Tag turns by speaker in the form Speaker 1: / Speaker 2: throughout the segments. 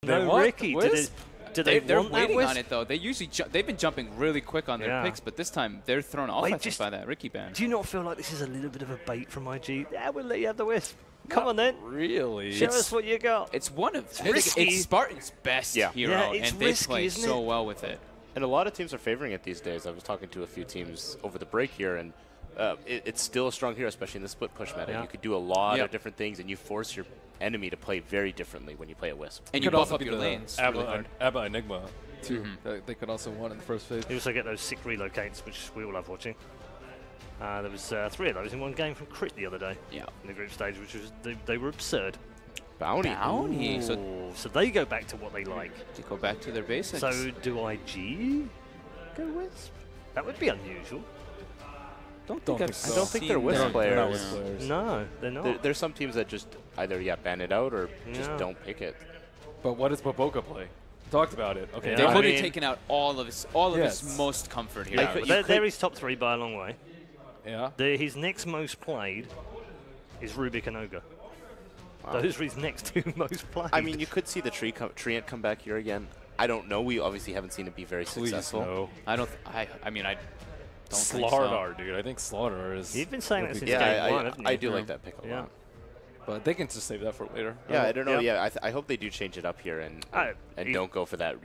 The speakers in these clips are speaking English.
Speaker 1: No, Ricky.
Speaker 2: They're waiting on it though. They usually they've been jumping really quick on their picks, but this time they're thrown off by that Ricky ban.
Speaker 1: Do you not feel like this is a little bit of a bait from IG? Yeah, we'll let you have the Wisp. Come on then.
Speaker 3: Really?
Speaker 1: Show us what you got.
Speaker 2: It's one of it's Spartan's best hero, and they play so well with it.
Speaker 4: And a lot of teams are favoring it these days. I was talking to a few teams over the break here, and it's still a strong hero, especially in the split push meta. You could do a lot of different things, and you force your enemy to play very differently when you play a Wisp.
Speaker 2: And you buff up your lanes.
Speaker 3: Abba Enigma, too. They could also win in the first phase.
Speaker 1: You also get those sick relocates, which we all love watching. There was 3 of those in one game from Crit the other day. Yeah. In the group stage, which was they were absurd.
Speaker 4: Bounty.
Speaker 1: So they go back to what they like.
Speaker 2: They go back to their basics.
Speaker 1: So do IG go Wisp? That would be unusual.
Speaker 4: I don't think they're Wisp players.
Speaker 1: No, they're not.
Speaker 4: There's some teams that just either ban it out or just don't pick it.
Speaker 3: But what does Boboka play? Talked about it. Okay.
Speaker 2: They've already taken out all of his most comfort here.
Speaker 1: They're his top 3 by a long way.
Speaker 3: Yeah.
Speaker 1: His next most played is Rubik and Ogre. Wow. Those are his next 2 most played.
Speaker 4: I mean, you could see the Treant come back here again. I don't know. We obviously haven't seen it be very successful.
Speaker 3: No.
Speaker 2: I don't think so.
Speaker 3: Slardar, dude. I think Slardar is...
Speaker 1: You've been saying that since game 1, haven't you?
Speaker 4: I do like that pick a lot.
Speaker 3: But they can just save that for later.
Speaker 4: Yeah, I don't know. Yeah, I hope they do change it up here and don't go for that,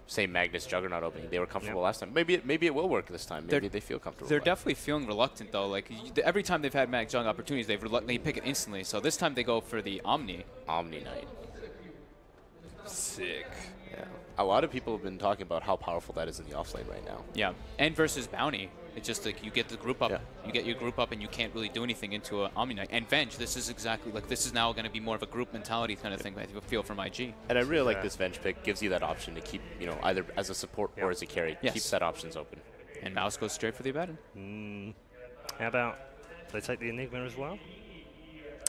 Speaker 4: same Magnus Juggernaut opening. They were comfortable last time. Maybe it will work this time. Maybe they feel comfortable.
Speaker 2: They're definitely feeling reluctant, though. Like, every time they've had Mag Jung opportunities, they pick it instantly. So this time they go for the Omni.
Speaker 4: Omni Knight.
Speaker 3: Sick.
Speaker 4: Yeah. A lot of people have been talking about how powerful that is in the offlane right now.
Speaker 2: Yeah, and versus Bounty. It's just like you get the group up, you get your group up, and you can't really do anything into an Omni Knight. And Venge, this is exactly like this is now going to be more of a group mentality kind of thing. I feel from IG.
Speaker 4: And I really like this Venge pick. Gives you that option to keep, either as a support or as a carry. Keeps that options open.
Speaker 2: And Mouse goes straight for the Abaddon.
Speaker 1: How about they take the Enigma as well?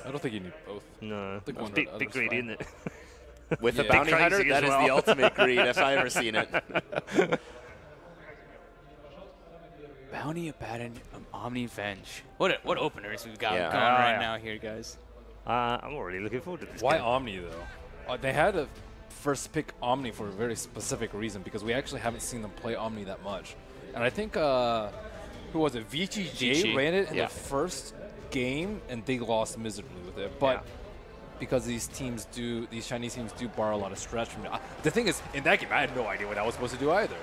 Speaker 3: I don't think you need both.
Speaker 1: No, it's big greedy, isn't it?
Speaker 4: With a bounty hunter, that is the ultimate greed if I ever seen it.
Speaker 2: Bounty, Abaddon, Omni, Venge. What openers we've got going right now here, guys.
Speaker 1: I'm already looking forward to this.
Speaker 3: Why Omni, though? They had to first pick Omni for a very specific reason, because we actually haven't seen them play Omni that much. And I think, who was it? VGJ ran it in the first game, and they lost miserably with it. But because these Chinese teams do borrow a lot of stretch from it. The thing is, in that game, I had no idea what I was supposed to do either.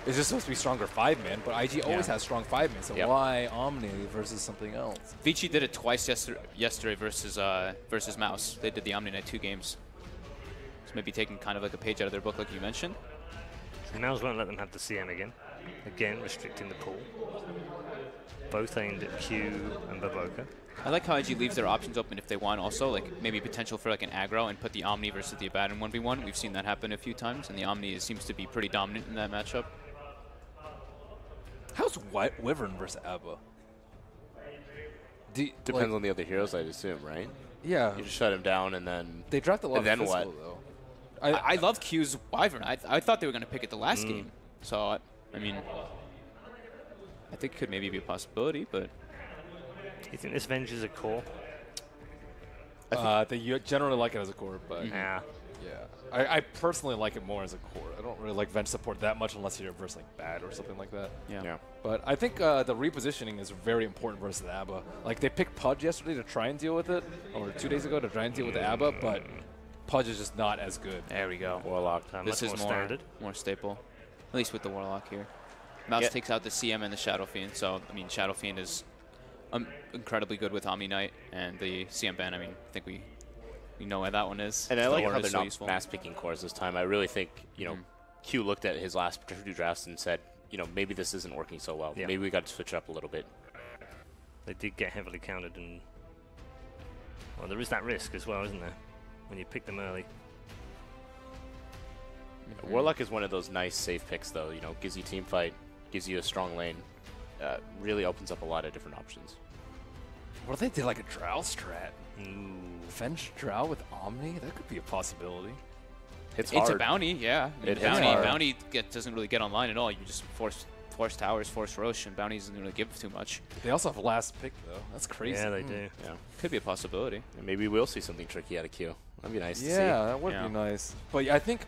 Speaker 3: It's just supposed to be stronger 5-man, but IG always has strong 5-man, so why Omni versus something else?
Speaker 2: Vici did it twice yesterday versus Mouse. They did the Omni Knight 2 games. So maybe taking kind of like a page out of their book, like you mentioned.
Speaker 1: Mouse won't let them have the CM again. Again, restricting the pool. Both aimed at Q and Baboka.
Speaker 2: I like how IG leaves their options open if they want also, like maybe potential for like an aggro and put the Omni versus the Abaddon 1v1. We've seen that happen a few times, and the Omni seems to be pretty dominant in that matchup.
Speaker 3: How's Wyvern versus Abba?
Speaker 4: Depends on the other heroes, I'd assume, right?
Speaker 3: Yeah.
Speaker 4: You just shut him down, and then...
Speaker 3: They dropped a lot of
Speaker 4: then
Speaker 3: physical,
Speaker 4: what?
Speaker 3: though.
Speaker 2: I love Q's Wyvern. I thought they were going to pick it the last game. So, I mean, I think it could maybe be a possibility, but...
Speaker 1: You think this Venge is a core?
Speaker 3: They generally like it as a core, but...
Speaker 1: Yeah.
Speaker 3: I personally like it more as a core. I don't really like Venge support that much unless you're versus like bad or something like that.
Speaker 2: Yeah.
Speaker 3: But I think the repositioning is very important versus the ABBA. Like they picked Pudge yesterday to try and deal with it, or 2 days ago to try and deal with the ABBA, but Pudge is just not as good.
Speaker 2: There we go.
Speaker 4: Warlock.
Speaker 2: This is more staple, at least with the Warlock here. Mouse takes out the CM and the Shadow Fiend, so I mean Shadow Fiend is incredibly good with Omni Knight, and the CM ban, I mean, I think we know where that one is.
Speaker 4: And I like how they're not mass-picking cores this time. I really think, Q looked at his last 2 drafts and said, maybe this isn't working so well. Maybe we got to switch it up a little bit.
Speaker 1: They did get heavily countered, and well, there is that risk as well, isn't there, when you pick them early.
Speaker 4: Warlock is one of those nice safe picks, though. Gives you team fight, gives you a strong lane, really opens up a lot of different options.
Speaker 3: What if they did like a Drow strat? Venge Drow with Omni? That could be a possibility.
Speaker 4: It's
Speaker 2: a bounty, yeah. Bounty doesn't really get online at all. You just force towers, force Roche, and Bounty doesn't really give too much.
Speaker 3: They also have last pick, though. That's crazy.
Speaker 1: Yeah, they do.
Speaker 4: Yeah.
Speaker 2: Could be a possibility.
Speaker 4: And maybe we'll see something tricky out of Q. That'd be nice to see.
Speaker 3: Yeah, that would be nice. But I think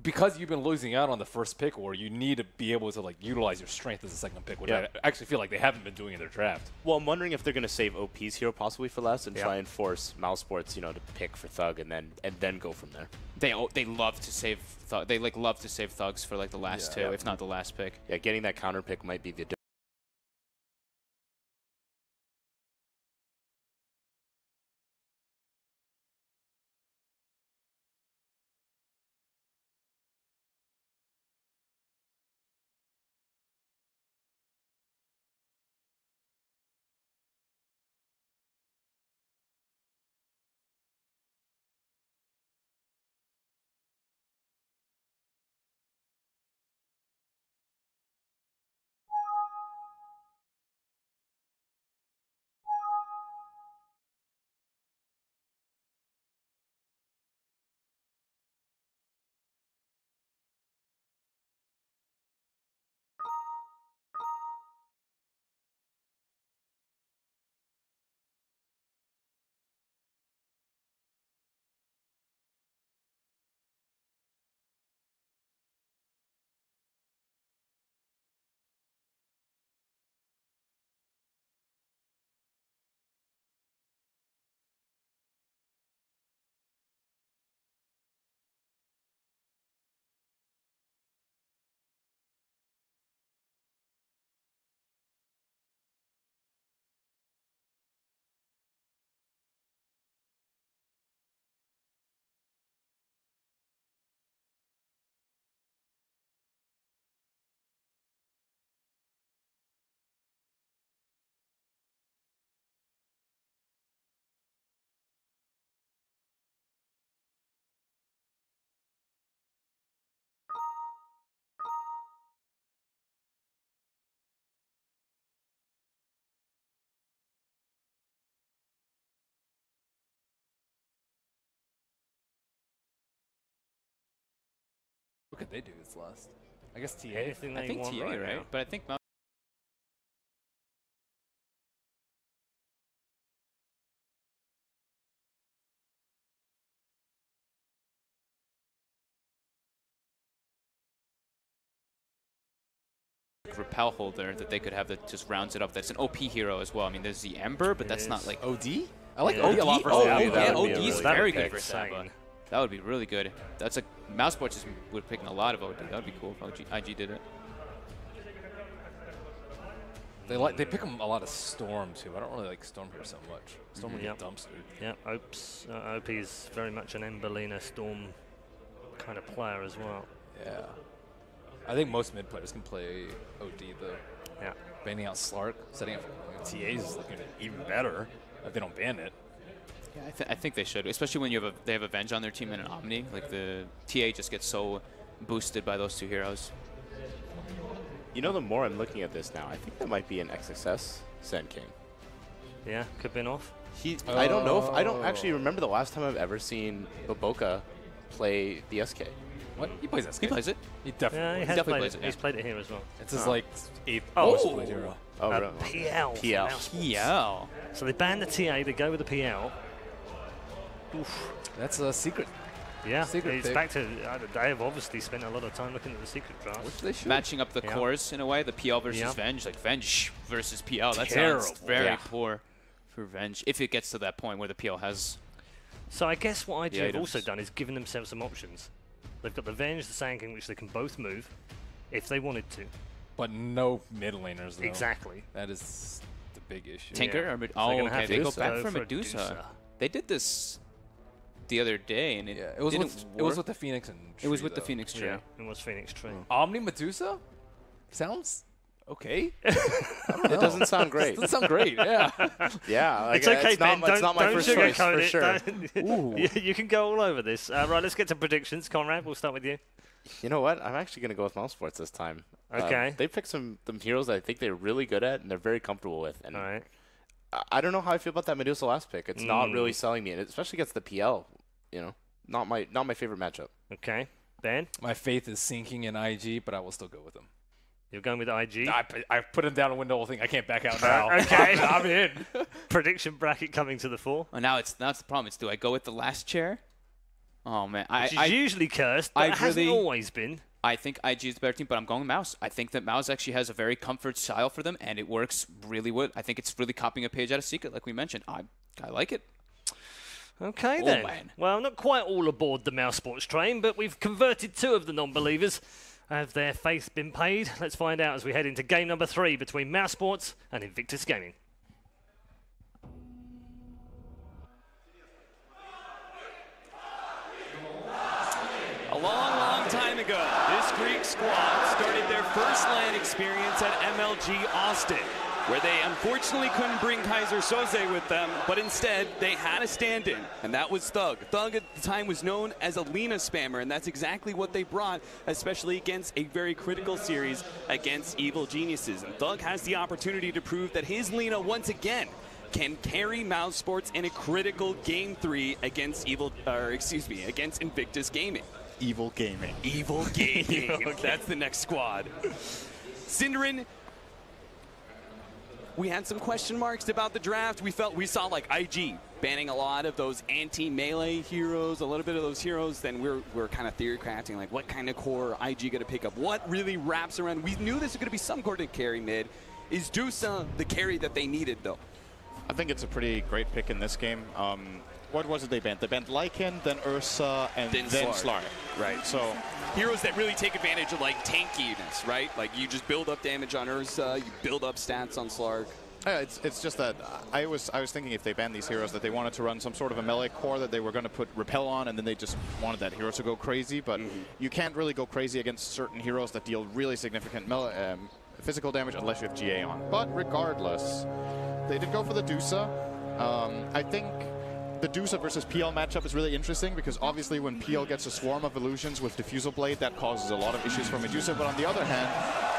Speaker 3: because you've been losing out on the first pick, or you need to be able to like utilize your strength as a second pick, which I actually feel like they haven't been doing in their draft.
Speaker 4: Well, I'm wondering if they're going to save OP's hero possibly for last and try and force Mousesports, you know, to pick for Thug and then go from there.
Speaker 2: They love to save they like love to save Thugs for like the last two, if not the last pick.
Speaker 4: Yeah, getting that counter pick might be the difference.
Speaker 3: What could they do this last? I guess TA.
Speaker 1: Anything
Speaker 2: I
Speaker 1: they
Speaker 2: think
Speaker 1: want
Speaker 2: TA, right?
Speaker 1: now.
Speaker 2: But I think Repel holder that they could have that just rounds it up. That's an OP hero as well. I mean, there's the Ember, but that's not like
Speaker 3: OD? I like
Speaker 1: Yeah.
Speaker 3: OD a lot versus Abba.
Speaker 2: yeah,
Speaker 4: would be a
Speaker 2: OD is
Speaker 4: really
Speaker 2: very
Speaker 1: good
Speaker 2: good
Speaker 1: pick.
Speaker 2: for Abba.
Speaker 1: Insane.
Speaker 2: That would be really good. That's a Mousesports would picking a lot of OD. That would be cool if IG did it.
Speaker 3: They pick them a lot of Storm too. I don't really like Storm here so much. Storm would get dumpstered.
Speaker 1: Yeah, OP is very much an Emberlina Storm kind of player as well.
Speaker 3: Yeah. I think most mid players can play OD though.
Speaker 1: Yeah.
Speaker 3: Banning out Slark, setting up TA is looking even better if they don't ban it.
Speaker 2: Yeah, I think they should, especially when they have Avenge on their team and an Omni. Like the TA just gets so boosted by those two heroes.
Speaker 4: You know, the more I'm looking at this now, I think that might be an XXS Sand King.
Speaker 1: Yeah, could be an off.
Speaker 4: I don't know if I don't actually remember the last time I've ever seen Baboka play the SK.
Speaker 3: What? He plays SK.
Speaker 2: He plays it.
Speaker 3: He definitely
Speaker 1: Yeah, he
Speaker 3: plays
Speaker 1: has
Speaker 2: definitely
Speaker 1: played
Speaker 2: plays
Speaker 1: it.
Speaker 2: it,
Speaker 1: He's
Speaker 2: yeah.
Speaker 1: played it here as well.
Speaker 3: It's his like 8th
Speaker 1: Oh.
Speaker 3: most played hero.
Speaker 4: Oh, really?
Speaker 1: PL.
Speaker 4: PL.
Speaker 1: Mousesports. So they banned the TA, they go with the PL. Oof.
Speaker 3: That's a secret.
Speaker 1: Yeah,
Speaker 3: Secret
Speaker 1: it's
Speaker 3: pick.
Speaker 1: back to, they have obviously spent a lot of time looking at the secret draft.
Speaker 3: Which they should.
Speaker 2: Matching up the
Speaker 1: Yeah.
Speaker 2: cores in a way, the PL versus
Speaker 1: Yeah.
Speaker 2: Venge, like Venge versus PL. That
Speaker 3: Terrible.
Speaker 2: sounds very
Speaker 4: Yeah.
Speaker 2: poor for Venge if it gets to that point where the PL has.
Speaker 1: So I guess what IG
Speaker 2: The
Speaker 1: have also
Speaker 2: items.
Speaker 1: done is given themselves some options. They've got the Venge, the Sand King, which they can both move if they wanted to.
Speaker 3: But no mid laners though.
Speaker 1: Exactly.
Speaker 3: That is the big issue.
Speaker 2: Tinker
Speaker 1: Yeah.
Speaker 2: or
Speaker 1: they're
Speaker 2: oh,
Speaker 1: gonna
Speaker 2: okay,
Speaker 1: have
Speaker 2: they
Speaker 1: to
Speaker 2: go
Speaker 1: go
Speaker 2: back for
Speaker 1: for
Speaker 2: Medusa.
Speaker 1: Medusa.
Speaker 2: They did this the other day, and it
Speaker 3: Yeah, it was
Speaker 2: didn't
Speaker 3: with
Speaker 2: work.
Speaker 3: the Phoenix and
Speaker 2: It was
Speaker 3: Tree,
Speaker 2: with the
Speaker 3: though.
Speaker 2: Phoenix tree.
Speaker 1: Yeah, it was Phoenix Tree.
Speaker 3: Omni Medusa sounds okay.
Speaker 4: It doesn't sound great.
Speaker 3: Doesn't sound great. Yeah.
Speaker 4: Yeah, like,
Speaker 1: It's okay,
Speaker 4: it's
Speaker 1: Ben.
Speaker 4: not, it's not my
Speaker 1: don't
Speaker 4: first choice
Speaker 1: sugarcoat
Speaker 4: for
Speaker 1: it.
Speaker 4: sure.
Speaker 1: Don't- you can go all over this. Right, let's get to predictions. Conrad, we'll start with you.
Speaker 4: You know what? I'm actually going to go with Mousesports this time.
Speaker 1: Okay.
Speaker 4: They picked some heroes that I think they're really good at and they're very comfortable with. And
Speaker 1: All right.
Speaker 4: I don't know how I feel about that Medusa last pick. It's not really selling me, and especially against the PL. You know, not my favorite matchup.
Speaker 1: Okay. Ben?
Speaker 3: My faith is sinking in IG, but I will still go with them.
Speaker 1: You're going with IG?
Speaker 3: I put him down a window thing. I can't back out now.
Speaker 1: Okay.
Speaker 3: I'm in.
Speaker 1: Prediction bracket coming to the fore.
Speaker 2: Well, now that's the problem. Do I go with the last chair? Oh, man.
Speaker 1: Which is usually cursed, but it hasn't always been.
Speaker 2: I think IG is the better team, but I'm going with Mouse. I think that Mouse actually has a very comfort style for them, and it works really well. I think it's really copying a page out of Secret, like we mentioned. I like it.
Speaker 1: Okay, then. Man. Well, not quite all aboard the Mousesports train, but we've converted 2 of the non-believers. Have their faith been paid? Let's find out as we head into game number 3 between Mousesports and Invictus Gaming.
Speaker 5: A long time ago, this Greek squad started their first LAN experience at MLG Austin, where they unfortunately couldn't bring Kaiser Soze with them, but instead they had a stand-in, and that was Thug. Thug at the time was known as a Lina spammer, and that's exactly what they brought, especially against a very critical series against Evil Geniuses. And Thug has the opportunity to prove that his Lina, once again, can carry Mousesports in a critical Game 3 against against Invictus Gaming.
Speaker 6: Evil Gaming.
Speaker 5: Evil Gaming. That's the next squad. Synderen, we had some question marks about the draft. We saw like IG banning a lot of those anti-melee heroes, a little bit of those heroes. Then we're kind of theory crafting, like what kind of core IG going to pick up? What really wraps around? We knew this was going to be some core to carry mid. Is Dusa the carry that they needed, though?
Speaker 6: I think it's a pretty great pick in this game. What was it they banned? They banned Lycan, then Ursa, and then Slark.
Speaker 5: Right. So heroes that really take advantage of like tankiness, right? Like you just build up damage on Ursa, you build up stats on Slark.
Speaker 6: Yeah, it's just that I was thinking if they banned these heroes that they wanted to run some sort of a melee core that they were going to put Repel on, and then they just wanted that hero to go crazy. But you can't really go crazy against certain heroes that deal really significant physical damage unless you have GA on. But regardless, they did go for the Dusa. I think the Dusa versus PL matchup is really interesting because obviously when PL gets a swarm of illusions with Diffusal Blade, that causes a lot of issues for Medusa. But on the other hand,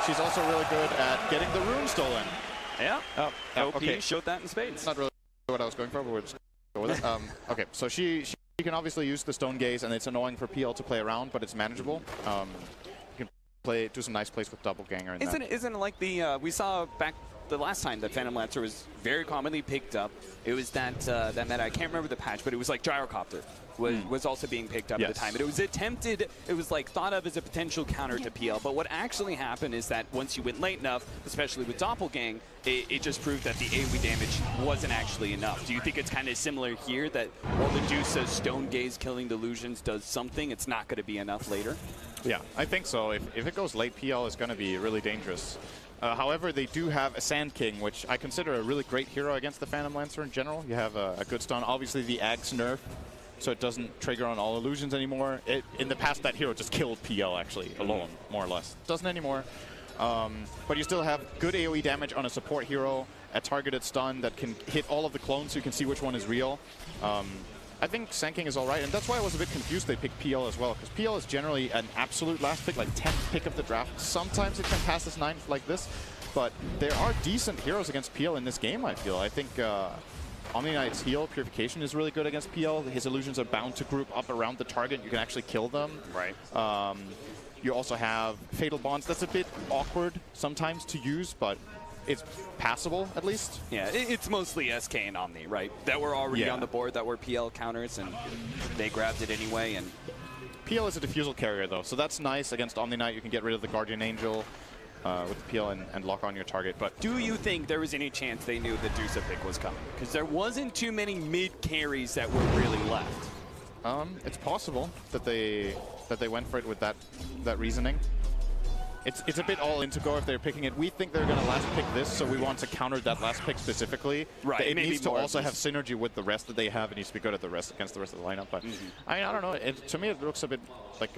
Speaker 6: she's also really good at getting the rune stolen.
Speaker 5: Yeah. OP showed that in spades.
Speaker 6: Not really what I was going for, but we'll just go with it. Okay, so she can obviously use the Stone Gaze, and it's annoying for PL to play around, but it's manageable. You can do some nice plays with Double Ganger.
Speaker 5: Isn't it like the we saw back the last time that Phantom Lancer was very commonly picked up? It was that that meta, I can't remember the patch, but it was like Gyrocopter was also being picked up at the time. And it was attempted, it was like thought of as a potential counter to PL, but what actually happened is that once you went late enough, especially with Doppelgang, it just proved that the AoE damage wasn't actually enough. Do you think it's kind of similar here, that while the Dusa Stone Gaze killing delusions does something, it's not going to be enough later?
Speaker 6: Yeah, I think so. If it goes late, PL is going to be really dangerous. However, they do have a Sand King, which I consider a really great hero against the Phantom Lancer in general. You have a good stun. Obviously, the Axe nerf, so it doesn't trigger on all illusions anymore. In the past, that hero just killed PL, actually, alone, more or less. Doesn't anymore. But you still have good AoE damage on a support hero, a targeted stun that can hit all of the clones so you can see which one is real. I think Sand King is all right, and that's why I was a bit confused they picked PL as well, because PL is generally an absolute last pick, like 10th pick of the draft. Sometimes it can pass as 9th like this, but there are decent heroes against PL in this game, I feel. I think Omni Knight's heal, Purification, is really good against PL. His illusions are bound to group up around the target. You can actually kill them.
Speaker 5: Right.
Speaker 6: You also have Fatal Bonds. That's a bit awkward sometimes to use, but it's passable, at least.
Speaker 5: Yeah, it's mostly SK and Omni, right? That were already on the board, that were PL counters, and they grabbed it anyway. And
Speaker 6: PL is a Diffusal carrier, though, so that's nice. Against Omni Knight, you can get rid of the Guardian Angel with the PL and lock on your target. But
Speaker 5: do you think there was any chance they knew the Dusa pick was coming? Because there wasn't too many mid carries that were really left.
Speaker 6: It's possible that they went for it with that reasoning. It's a bit all in to go if they're picking it. We think they're going to last pick this, so we want to counter that last pick specifically.
Speaker 5: Right.
Speaker 6: It needs to also have synergy with the rest that they have. It needs to be good at against the rest of the lineup. But I mean, I don't know. To me, it looks a bit like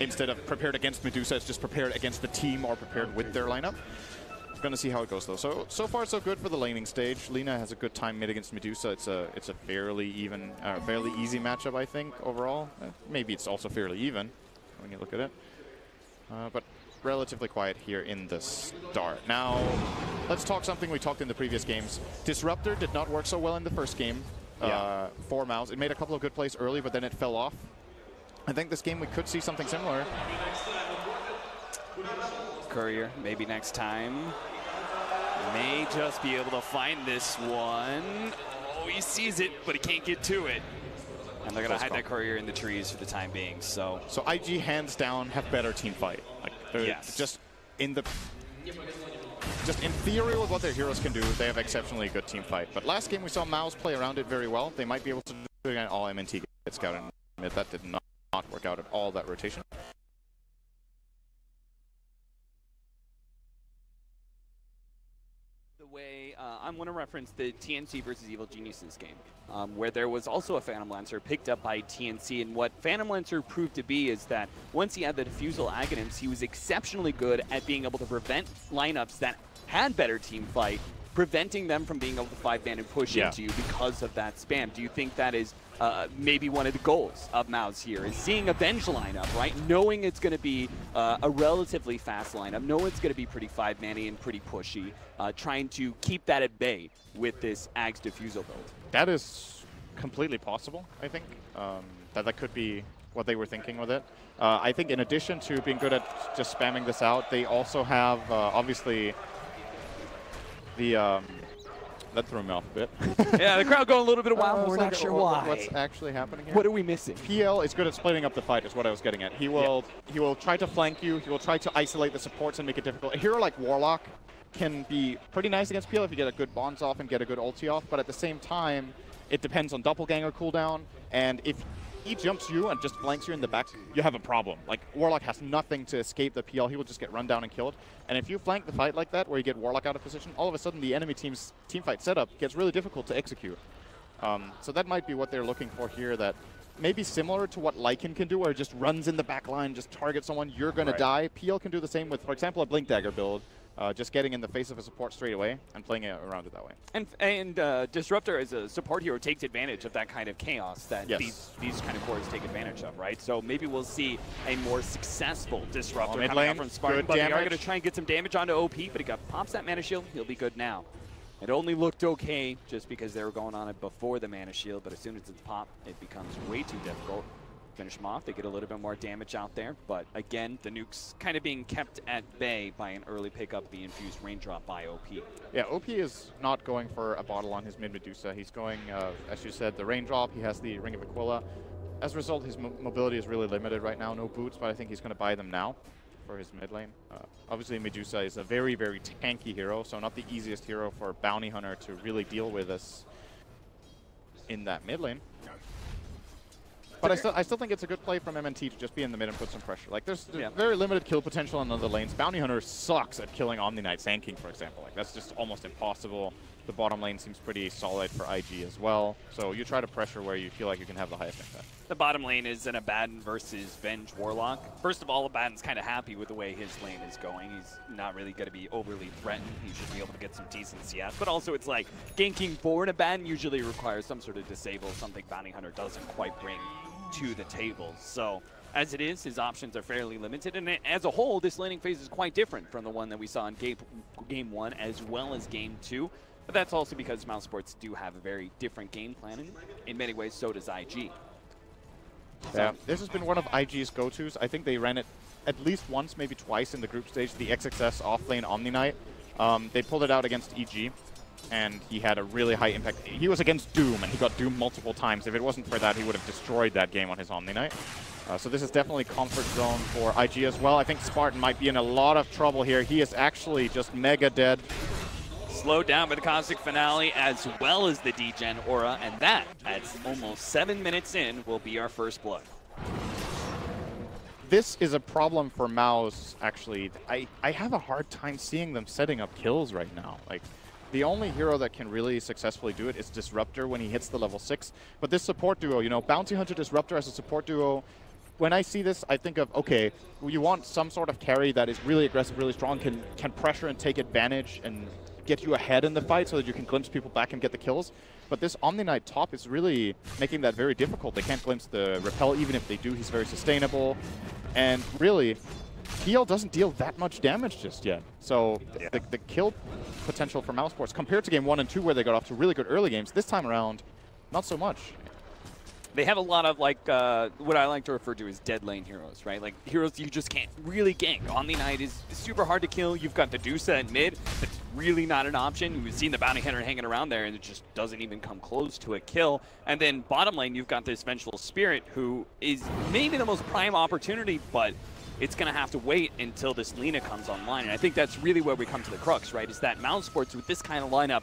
Speaker 6: instead of prepared against Medusa, it's just prepared against the team or prepared with their lineup. Going to see how it goes, though. So far, so good for the laning stage. Lina has a good time mid against Medusa. It's a fairly even, fairly easy matchup, I think, overall. Maybe it's also fairly even when you look at it. But relatively quiet here in the start. Now, let's talk something we talked in the previous games. Disruptor did not work so well in the first game for Mouz. It made a couple of good plays early, but then it fell off. I think this game we could see something similar.
Speaker 5: Courier, maybe next time. May just be able to find this one. Oh, he sees it, but he can't get to it. And they're going to hide that Courier in the trees for the time being. So
Speaker 6: IG hands down have better team fight. Like
Speaker 5: yes.
Speaker 6: Just in theory with what their heroes can do, they have exceptionally good team fight. But last game we saw Mouz play around it very well. They might be able to do it again. All MNT get scouted. That did not work out at all, that rotation.
Speaker 5: I want to reference the TNC versus Evil Geniuses game, where there was also a Phantom Lancer picked up by TNC, and what Phantom Lancer proved to be is that once he had the Diffusal Aghanims, he was exceptionally good at being able to prevent lineups that had better team fight, preventing them from being able to 5-man and push into you because of that spam. Do you think that is maybe one of the goals of Mouz here, is seeing a bench lineup, right? Knowing it's going to be a relatively fast lineup, knowing it's going to be pretty 5-man-y and pretty pushy, trying to keep that at bay with this Agh's Diffusal build.
Speaker 6: That is completely possible, I think. That could be what they were thinking with it. I think in addition to being good at just spamming this out, they also have, obviously, the... that threw me off a bit.
Speaker 5: Yeah, the crowd going a little bit wild. We're not sure why.
Speaker 6: What's actually happening here?
Speaker 5: What are we missing?
Speaker 6: PL is good at splitting up the fight, is what I was getting at. He will try to flank you. He will try to isolate the supports and make it difficult. A hero like Warlock can be pretty nice against PL if you get a good bonds off and get a good ulti off, but at the same time, it depends on doppelganger cooldown, and if he jumps you and just flanks you in the back, you have a problem. Like, Warlock has nothing to escape the PL. He will just get run down and killed. And if you flank the fight like that, where you get Warlock out of position, all of a sudden the enemy team's teamfight setup gets really difficult to execute. So that might be what they're looking for here, that maybe similar to what Lycan can do, where it just runs in the back line, just targets someone, you're going to die. PL can do the same with, for example, a Blink Dagger build. Just getting in the face of a support straight away and playing it around it that way.
Speaker 5: And Disruptor as a support hero takes advantage of that kind of chaos that these kind of cores take advantage of, right? So maybe we'll see a more successful Disruptor coming out from Spartan, but they are going to try and get some damage onto OP, but he pops that Mana Shield, he'll be good now. It only looked okay just because they were going on it before the Mana Shield, but as soon as it's popped, it becomes way too difficult. Finish them off, they get a little bit more damage out there, but again, the nuke's kind of being kept at bay by an early pickup, the infused raindrop by OP.
Speaker 6: Yeah, OP is not going for a bottle on his mid Medusa. He's going, as you said, the raindrop. He has the Ring of Aquila. As a result, his mobility is really limited right now. No boots, but I think he's going to buy them now for his mid lane. Obviously, Medusa is a very, very tanky hero, so not the easiest hero for Bounty Hunter to really deal with us in that mid lane. But I still think it's a good play from MNT to just be in the mid and put some pressure. Like, there's very limited kill potential in other lanes. Bounty Hunter sucks at killing Omni Knight Sand King, for example. Like, that's just almost impossible. The bottom lane seems pretty solid for IG as well. So you try to pressure where you feel like you can have the highest impact.
Speaker 5: The bottom lane is an Abaddon versus Venge Warlock. First of all, Abaddon's kind of happy with the way his lane is going. He's not really going to be overly threatened. He should be able to get some decent CS. But also, it's like ganking for an Abaddon usually requires some sort of disable, something Bounty Hunter doesn't quite bring to the table. So as it is, his options are fairly limited, and as a whole, this laning phase is quite different from the one that we saw in game 1 as well as game 2. But that's also because Mousesports do have a very different game plan, and in many ways so does IG.
Speaker 6: Yeah, this has been one of IG's go-tos. I think they ran it at least once, maybe twice in the group stage, the XXS off-lane Omni Knight. They pulled it out against EG, and he had a really high impact. He was against Doom, and he got Doom multiple times. If it wasn't for that, he would have destroyed that game on his Omni Knight. So this is definitely comfort zone for IG as well. I think Spartan might be in a lot of trouble here. He is actually just mega dead.
Speaker 5: Slowed down by the Cosmic Finale as well as the Degen Aura, and that, at almost 7 minutes in, will be our first blood.
Speaker 6: This is a problem for Mouz, actually. I have a hard time seeing them setting up kills right now. Like, the only hero that can really successfully do it is Disruptor when he hits the level 6. But this support duo, you know, Bounty Hunter Disruptor as a support duo, when I see this, I think of, okay, you want some sort of carry that is really aggressive, really strong, can pressure and take advantage and get you ahead in the fight so that you can glimpse people back and get the kills. But this Omni Knight top is really making that very difficult. They can't glimpse the repel. Even if they do, he's very sustainable. And really, PL doesn't deal that much damage just yet. So the kill potential for Mousesports, compared to game 1 and 2 where they got off to really good early games, this time around, not so much.
Speaker 5: They have a lot of like what I like to refer to as dead lane heroes, right? Like heroes you just can't really gank. Omni-Knight is super hard to kill. You've got the Medusa at mid. That's really not an option. We've seen the Bounty Hunter hanging around there, and it just doesn't even come close to a kill. And then bottom lane, you've got this Vengeful Spirit, who is maybe the most prime opportunity, but it's going to have to wait until this Lina comes online. And I think that's really where we come to the crux, right? Is that Mousesports with this kind of lineup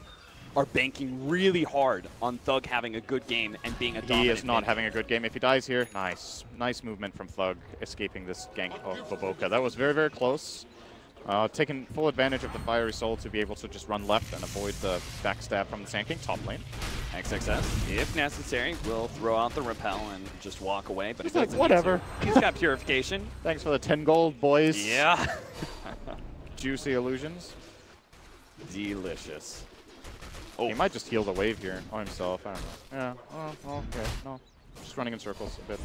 Speaker 5: are banking really hard on Thug having a good game and being a dominant.
Speaker 6: He is not having a good game. If he dies here, nice movement from Thug, escaping this gank of Boboka. That was very, very close. Taking full advantage of the Fiery Soul to be able to just run left and avoid the backstab from the Sand King top lane.
Speaker 5: XXS, if necessary, will throw out the repel and just walk away. But
Speaker 6: he's like, whatever.
Speaker 5: He's got purification.
Speaker 6: Thanks for the 10 gold, boys.
Speaker 5: Yeah.
Speaker 6: Juicy illusions.
Speaker 5: Delicious.
Speaker 6: Oh. He might just heal the wave here on himself. I don't know. Yeah. Oh, okay. No. Just running in circles a bit.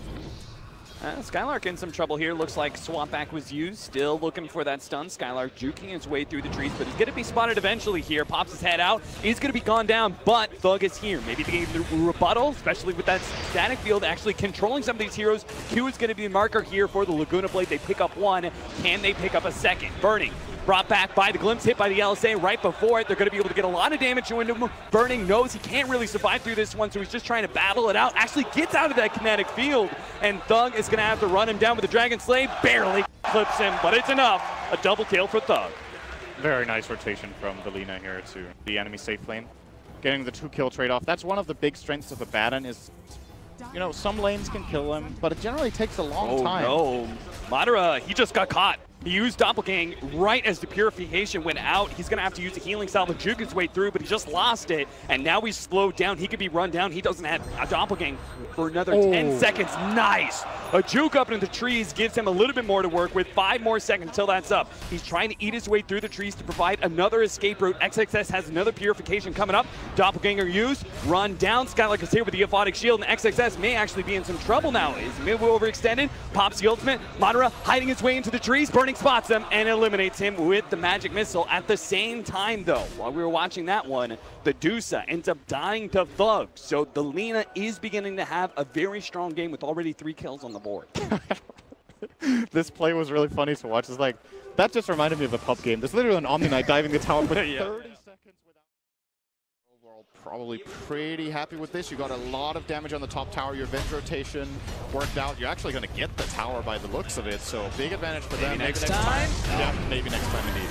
Speaker 5: Skylark in some trouble here. Looks like swap back was used. Still looking for that stun. Skylark juking his way through the trees, but he's going to be spotted eventually here. Pops his head out. He's going to be gone down, but Thug is here. Maybe they gave the rebuttal, especially with that static field actually controlling some of these heroes. Q is going to be the marker here for the Laguna Blade. They pick up one. Can they pick up a second? Burning. Brought back by the glimpse, hit by the LSA right before it. They're going to be able to get a lot of damage into him. Burning knows he can't really survive through this one, so he's just trying to battle it out. Actually gets out of that kinetic field, and Thug is going to have to run him down with the Dragon Slave. Barely clips him, but it's enough. A double kill for Thug.
Speaker 6: Very nice rotation from the Lina here to the enemy safe lane. Getting the 2-kill trade-off. That's one of the big strengths of Abaddon is, you know, some lanes can kill him, but it generally takes a long time.
Speaker 5: Oh, no. Madara, he just got caught. He used Doppelgang right as the purification went out. He's going to have to use a healing salve to juke his way through, but he just lost it. And now he's slowed down. He could be run down. He doesn't have a Doppelgang for another 10 seconds. Nice. A juke up into the trees gives him a little bit more to work with. 5 more seconds until that's up. He's trying to eat his way through the trees to provide another escape route. XXS has another purification coming up. Doppelganger used. Run down. Skylark is here with the Aphotic Shield, and XXS may actually be in some trouble now. Is mid overextended. Pops the ultimate. Madara hiding his way into the trees. Burning spots him and eliminates him with the magic missile. At the same time, though, while we were watching that one, the Medusa ends up dying to Thug. So the Lina is beginning to have a very strong game with already 3 kills on the board.
Speaker 6: This play was really funny to watch. It's like, that just reminded me of a pub game. There's literally an Omni-Knight diving the tower with 30 seconds without... Overall, probably pretty happy with this. You got a lot of damage on the top tower. Your Venge rotation worked out. You're actually going to get the tower by the looks of it, so big advantage for them.
Speaker 5: Maybe next time?
Speaker 6: Yeah, maybe next time indeed.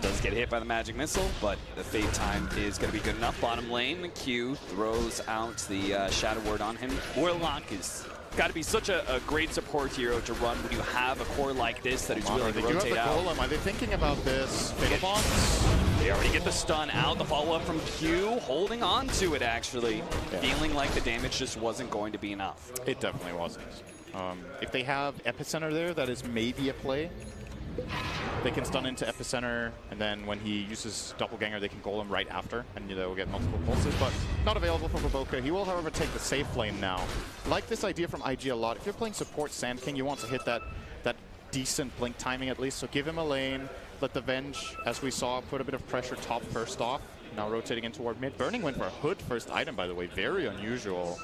Speaker 5: Does get hit by the magic missile, but the fade time is going to be good enough. Bottom lane, Q throws out the Shadow Word on him. Warlock is got to be such a great support hero to run when you have a core like this that is willing to rotate out.
Speaker 6: Golem. Are they thinking about this? They
Speaker 5: already get the stun out. The follow-up from Q, holding on to it actually, feeling like the damage just wasn't going to be enough.
Speaker 6: It definitely wasn't. If they have Epicenter there, that is maybe a play. They can stun into Epicenter, and then when he uses Doppelganger, they can Golem right after, and they'll get multiple pulses, but not available for Boboka. He will, however, take the safe lane now. Like this idea from IG a lot. If you're playing support Sand King, you want to hit that decent blink timing at least, so give him a lane, let the Venge, as we saw, put a bit of pressure top first off. Now rotating in toward mid. Burning went for a Hood first item, by the way. Very unusual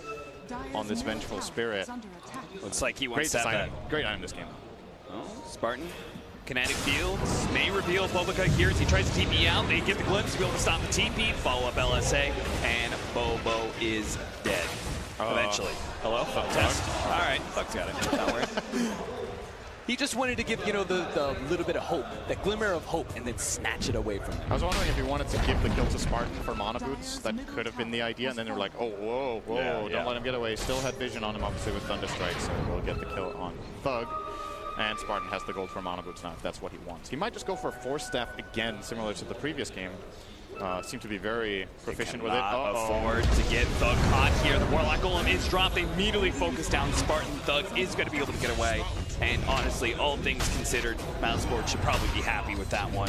Speaker 6: on this Vengeful Spirit.
Speaker 5: Looks like he wants that.
Speaker 6: Great item this game.
Speaker 5: Oh, Spartan. Kinetic Fields may reveal Boboka here as he tries to TP out. They get the glimpse to be able to stop the TP, follow up LSA, and Bobo is dead. Eventually. Hello? Test. All right, Thug's got it. Don't worry. He just wanted to give, you know, the little bit of hope, that glimmer of hope, and then snatch it away from him.
Speaker 6: I was wondering if he wanted to give the kill to Spartan for mana boots. That could have been the idea, and then they were like, oh, whoa, don't let him get away. Still had vision on him, obviously, with Thunder Strike, so we'll get the kill on Thug. And Spartan has the gold for mana boots now, if that's what he wants. He might just go for Force Staff again, similar to the previous game. Seem to be very proficient with it.
Speaker 5: Afford to get Thug caught here. The Warlock Golem is dropped. They immediately focus down Spartan. Thug is going to be able to get away. And honestly, all things considered, Mousesports should probably be happy with that one.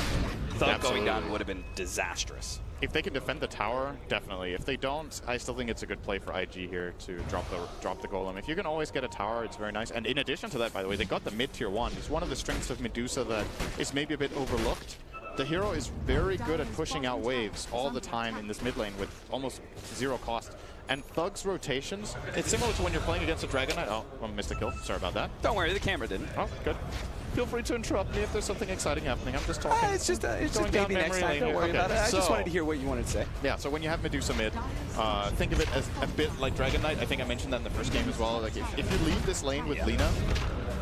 Speaker 5: Thug going down would have been disastrous.
Speaker 6: If they can defend the tower, definitely. If they don't, I still think it's a good play for IG here to drop the Golem. If you can always get a tower, it's very nice. And in addition to that, by the way, they got the mid-tier 1. It's one of the strengths of Medusa that is maybe a bit overlooked. The hero is very good at pushing out waves all the time in this mid lane with almost 0 cost. And Thug's rotations, it's similar to when you're playing against a Dragon Knight. Oh, I missed a kill. Sorry about that.
Speaker 5: Don't worry, the camera didn't.
Speaker 6: Oh, good. Feel free to interrupt me if there's something exciting happening. I'm just talking.
Speaker 5: It's just
Speaker 6: going down
Speaker 5: maybe next time. Don't worry about it. I just wanted to hear what you wanted to say.
Speaker 6: Yeah, so when you have Medusa mid, think of it as a bit like Dragon Knight. I think I mentioned that in the first game as well. Like if you leave this lane with Lina,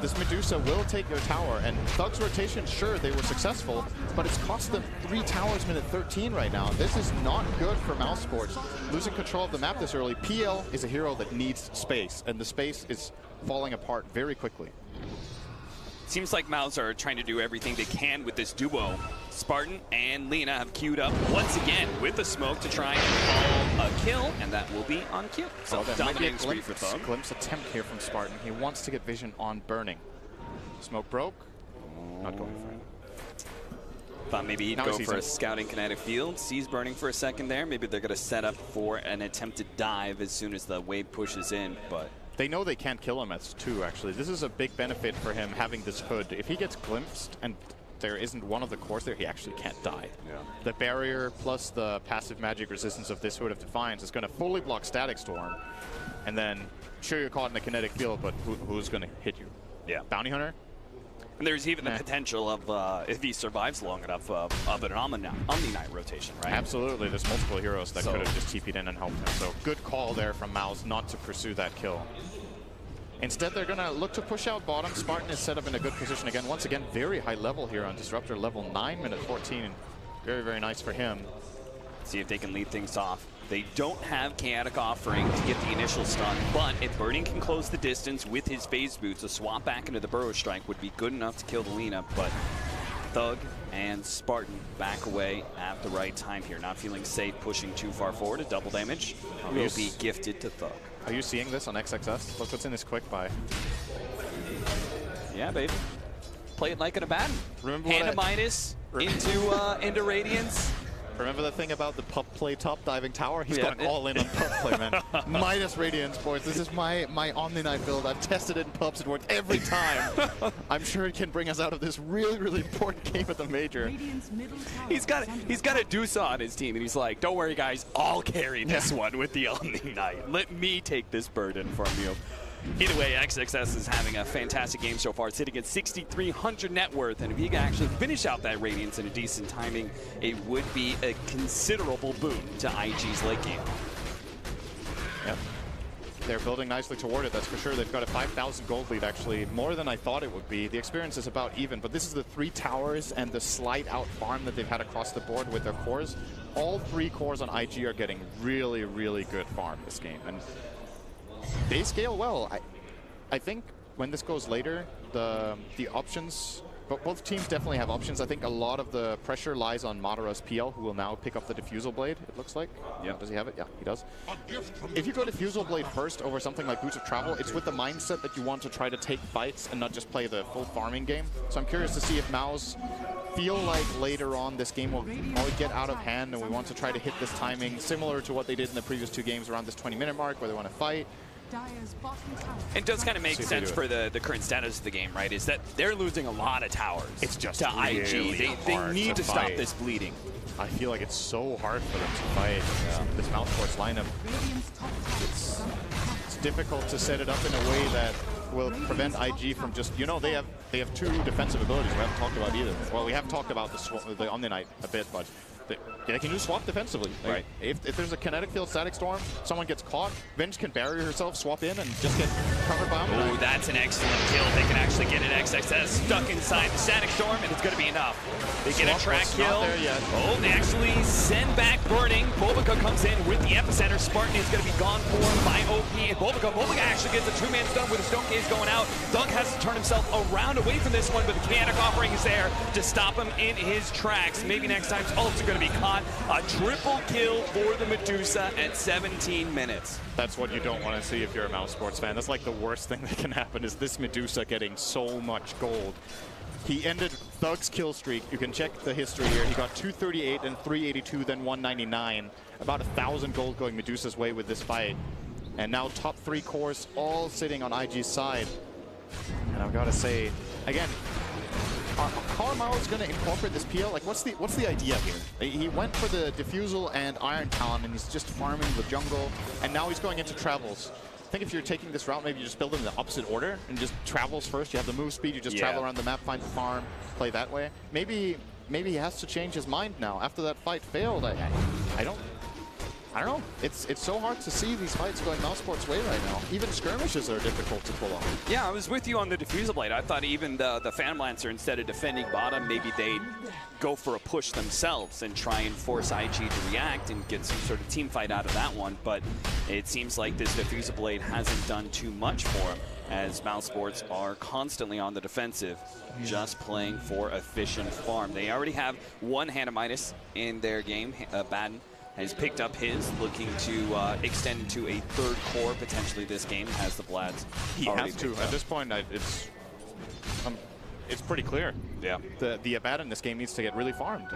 Speaker 6: this Medusa will take your tower. And Thug's rotation, sure, they were successful, but it's cost them 3 towers minute 13 right now. This is not good for Mousesports. Losing control of the map this early. PL is a hero that needs space, and the space is falling apart very quickly.
Speaker 5: Seems like Mouz are trying to do everything they can with this duo. Spartan and Lina have queued up once again with the smoke to try and call a kill, and that will be on cue. So dominating spree for Thug.
Speaker 6: Glimpse attempt here from Spartan. He wants to get vision on Burning. Smoke broke. Not going for it.
Speaker 5: Thought maybe he'd go for a scouting kinetic field. Sees Burning for a second there. Maybe they're going to set up for an attempted dive as soon as the wave pushes in, but...
Speaker 6: They know they can't kill him as 2, actually. This is a big benefit for him having this hood. If he gets glimpsed and there isn't one of the cores there, he actually can't die. Yeah. The barrier plus the passive magic resistance of this Hood of Defiance is going to fully block Static Storm. And then, sure, you're caught in a kinetic field, but who's going to hit you?
Speaker 5: Yeah.
Speaker 6: Bounty Hunter?
Speaker 5: And there's even the potential of, if he survives long enough, of an Omni Knight rotation, right?
Speaker 6: Absolutely. There's multiple heroes that could have just TP'd in and helped him. So good call there from Mouz not to pursue that kill. Instead, they're going to look to push out bottom. Spartan is set up in a good position again. Once again, very high level here on Disruptor, level 9, minute 14. Very, very nice for him.
Speaker 5: See if they can lead things off. They don't have Chaotic Offering to get the initial stun, but if Burning can close the distance with his phase boots, a swap back into the Burrow Strike would be good enough to kill the Lina, but Thug and Spartan back away at the right time here. Not feeling safe pushing too far forward. A double damage will be gifted to Thug.
Speaker 6: Are you seeing this on XXS? Look what's in this quick buy.
Speaker 5: Yeah, baby. Play it like in a Batten. Hand a Midas into Radiance.
Speaker 6: Remember the thing about the pup play top diving tower? He's gone all in on pup play, man. Midas Radiance, boys. This is my Omni Knight build. I've tested it in pubs. It works every time. I'm sure it can bring us out of this really, really important game at the major.
Speaker 5: He's got a Deuce on his team, and he's like, don't worry, guys. I'll carry this one with the Omni Knight. Let me take this burden from you. Either way, XXS is having a fantastic game so far, sitting at 6,300 net worth, and if he can actually finish out that Radiance in a decent timing, it would be a considerable boon to IG's late game.
Speaker 6: Yep. They're building nicely toward it, that's for sure. They've got a 5,000 gold lead, actually, more than I thought it would be. The experience is about even, but this is the 3 towers and the slight out farm that they've had across the board with their cores. All 3 cores on IG are getting really, really good farm this game. And they scale well. I think when this goes later, the options, but both teams definitely have options. I think a lot of the pressure lies on Madara's PL, who will now pick up the Diffusal Blade, it looks like. Yeah. Does he have it? Yeah, he does. If you go Diffusal Blade first over something like Boots of Travel, it's with the mindset that you want to try to take fights and not just play the full farming game. So I'm curious to see if Mouz feel like later on this game will probably get out of hand and we want to try to hit this timing similar to what they did in the previous 2 games around this 20-minute mark where they want to fight.
Speaker 5: It does kind of make sense for the current status of the game, right? Is that they're losing a lot of towers.
Speaker 6: It's just
Speaker 5: to
Speaker 6: really
Speaker 5: IG. They need to stop this bleeding.
Speaker 6: I feel like it's so hard for them to fight this Mousesports lineup. It's difficult to set it up in a way that will prevent IG from just, you know, they have 2 defensive abilities we haven't talked about either. Well, we have talked about the Omni Knight a bit, but they can just swap defensively. Like, right. If there's a kinetic field Static Storm, someone gets caught, Venge can barrier herself, swap in, and just get covered by Omni Knight.
Speaker 5: Oh, that's an excellent kill. They can actually get an XXS stuck inside the Static Storm, and it's going to be enough. They get a track kill.
Speaker 6: Not there yet.
Speaker 5: Oh, they actually send back Burning. Bulbica comes in with the epicenter. Spartan is going to be gone for by OP, and Bulbica actually gets a 2-man stun with a Stone Cage going out. Thug has to turn himself around away from this one, but the Chaotic Offering is there to stop him in his tracks. Maybe next time's ults are going to be caught. A triple kill for the Medusa at 17 minutes.
Speaker 6: That's what you don't want to see if you're a Mousesports fan. That's like the worst thing that can happen is this Medusa getting so much gold. He ended Thug's kill streak. You can check the history here. He got 238 and 382, then 199. About 1,000 gold going Medusa's way with this fight. And now top 3 cores all sitting on IG's side. And I've got to say, again, how are Mouz going to incorporate this PL? Like, what's the idea here? He went for the Diffusal and Iron Talon, and he's just farming the jungle, and now he's going into travels. I think if you're taking this route, maybe you just build them in the opposite order and just travels first. You have the move speed, you just travel around the map, find the farm, play that way. Maybe he has to change his mind now. After that fight failed, I don't know. It's so hard to see these fights going Mousesports' way right now. Even skirmishes are difficult to pull off.
Speaker 5: Yeah, I was with you on the Diffusal Blade. I thought even the Phantom Lancer, instead of defending bottom, maybe they'd go for a push themselves and try and force IG to react and get some sort of team fight out of that one. But it seems like this Diffusal Blade hasn't done too much for him, as Mousesports are constantly on the defensive, just playing for efficient farm. They already have one Hand of Midas in their game. Baden has picked up his, looking to extend into a third core potentially this game. Has the Blads.
Speaker 6: He has to. At this point, it's pretty clear. Yeah. The Abaddon in this game needs to get really farmed.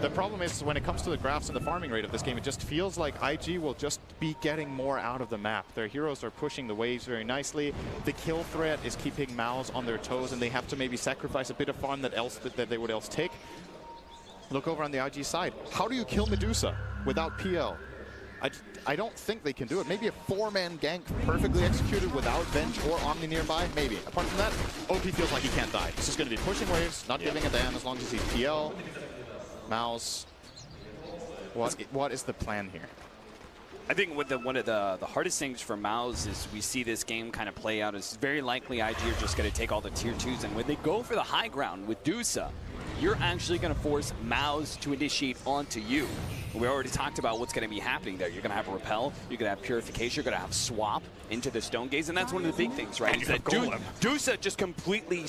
Speaker 6: The problem is when it comes to the graphs and the farming rate of this game, it just feels like IG will just be getting more out of the map. Their heroes are pushing the waves very nicely. The kill threat is keeping Mouz on their toes, and they have to maybe sacrifice a bit of farm that they would else take. Look over on the IG side. How do you kill Medusa without PL? I don't think they can do it. Maybe a 4-man gank perfectly executed without Venge or Omni nearby, maybe. Apart from that, OP feels like he can't die. He's just going to be pushing waves, not giving a damn as long as he's PL. Mouz, what is the plan here?
Speaker 5: I think one of the hardest things for Mouz is we see this game kind of play out as very likely IG are just going to take all the tier 2s, and when they go for the high ground with Dusa, you're actually going to force Mouz to initiate onto you. We already talked about what's going to be happening there. You're going to have a Repel, you're going to have Purification, you're going to have Swap into the Stone Gaze, and that's one of the big things, right? Is that Dusa just completely,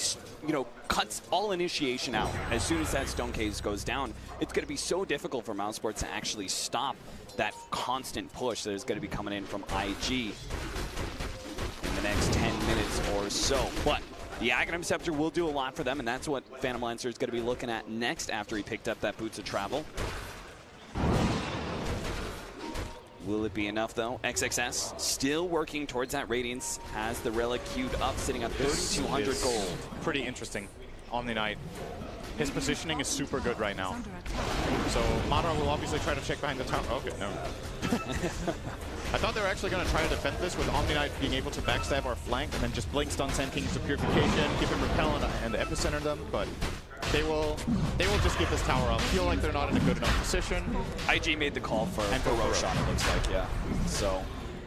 Speaker 5: cuts all initiation out. As soon as that Stone Gaze goes down, it's going to be so difficult for Mousesports to actually stop that constant push that is going to be coming in from IG in the next 10 minutes or so. But the Aghanim Scepter will do a lot for them, and that's what Phantom Lancer is going to be looking at next after he picked up that Boots of Travel. Will it be enough, though? XXS still working towards that Radiance, has the Relic queued up, sitting at 3,200 gold. Pretty
Speaker 6: interesting. Omni Knight. His positioning is super good right now. So Madara will obviously try to check behind the tower. Okay, no. I thought they were actually going to try to defend this with Omni Knight being able to backstab our flank and then just blink stun Sand Kings to Purification, give him Repel and epicenter them, but they will just give this tower up. Feel like they're not in a good enough position.
Speaker 5: IG made the call for Roshan, it looks like, yeah. So,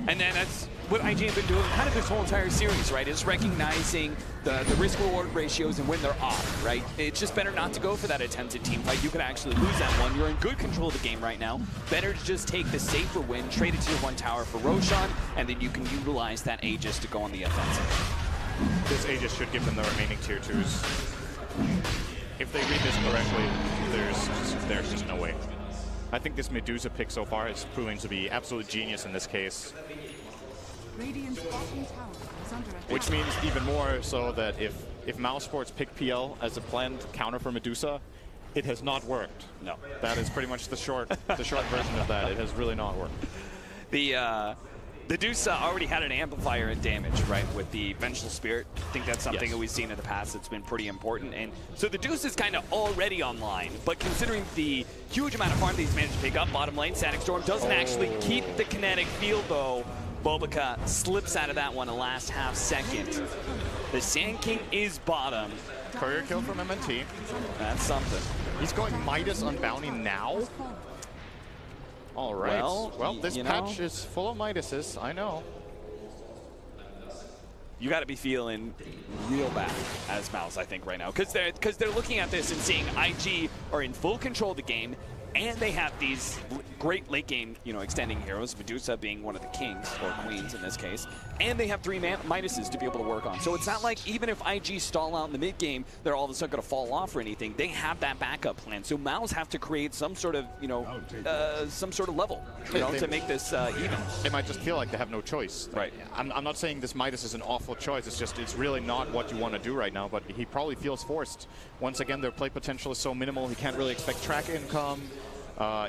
Speaker 5: and then that's what IG have been doing kind of this whole entire series, right? Is recognizing the risk-reward ratios and when they're off, right? It's just better not to go for that attempted team fight. You could actually lose that one. You're in good control of the game right now. Better to just take the safer win, trade it to your 1 tower for Roshan, and then you can utilize that Aegis to go on the offensive.
Speaker 6: This Aegis should give them the remaining tier 2s. If they read this correctly, there's just no way. I think this Medusa pick so far is proving to be absolute genius in this case. Which means even more so that if Mousesports pick PL as a planned counter for Medusa, it has not worked.
Speaker 5: No.
Speaker 6: That is pretty much the short version of that. It has really not worked.
Speaker 5: The Dusa already had an amplifier in damage, right, with the Vengeful Spirit. I think that's something that we've seen in the past that's been pretty important. And so the Dusa is kind of already online, but considering the huge amount of farm that he's managed to pick up, bottom lane, Static Storm doesn't actually keep the kinetic field, though. Bobica slips out of that one a last half second. The Sand King is bottom.
Speaker 6: Courier kill from MNT.
Speaker 5: That's something.
Speaker 6: He's going Midas on Bounty now? All right. Well, this patch is full of Midases, I know.
Speaker 5: You got to be feeling real bad as Mouz, I think, right now, because they're looking at this and seeing IG are in full control of the game, and they have these great late game, extending heroes, Medusa being one of the kings, or queens in this case, and they have 3 Midases to be able to work on. So it's not like even if IG stall out in the mid game, they're all of a sudden going to fall off or anything. They have that backup plan. So Mouz have to create some sort of, level, to make this even.
Speaker 6: They might just feel like they have no choice.
Speaker 5: Right.
Speaker 6: I'm not saying this Midas is an awful choice. It's really not what you want to do right now, but he probably feels forced. Once again, their play potential is so minimal, he can't really expect track income.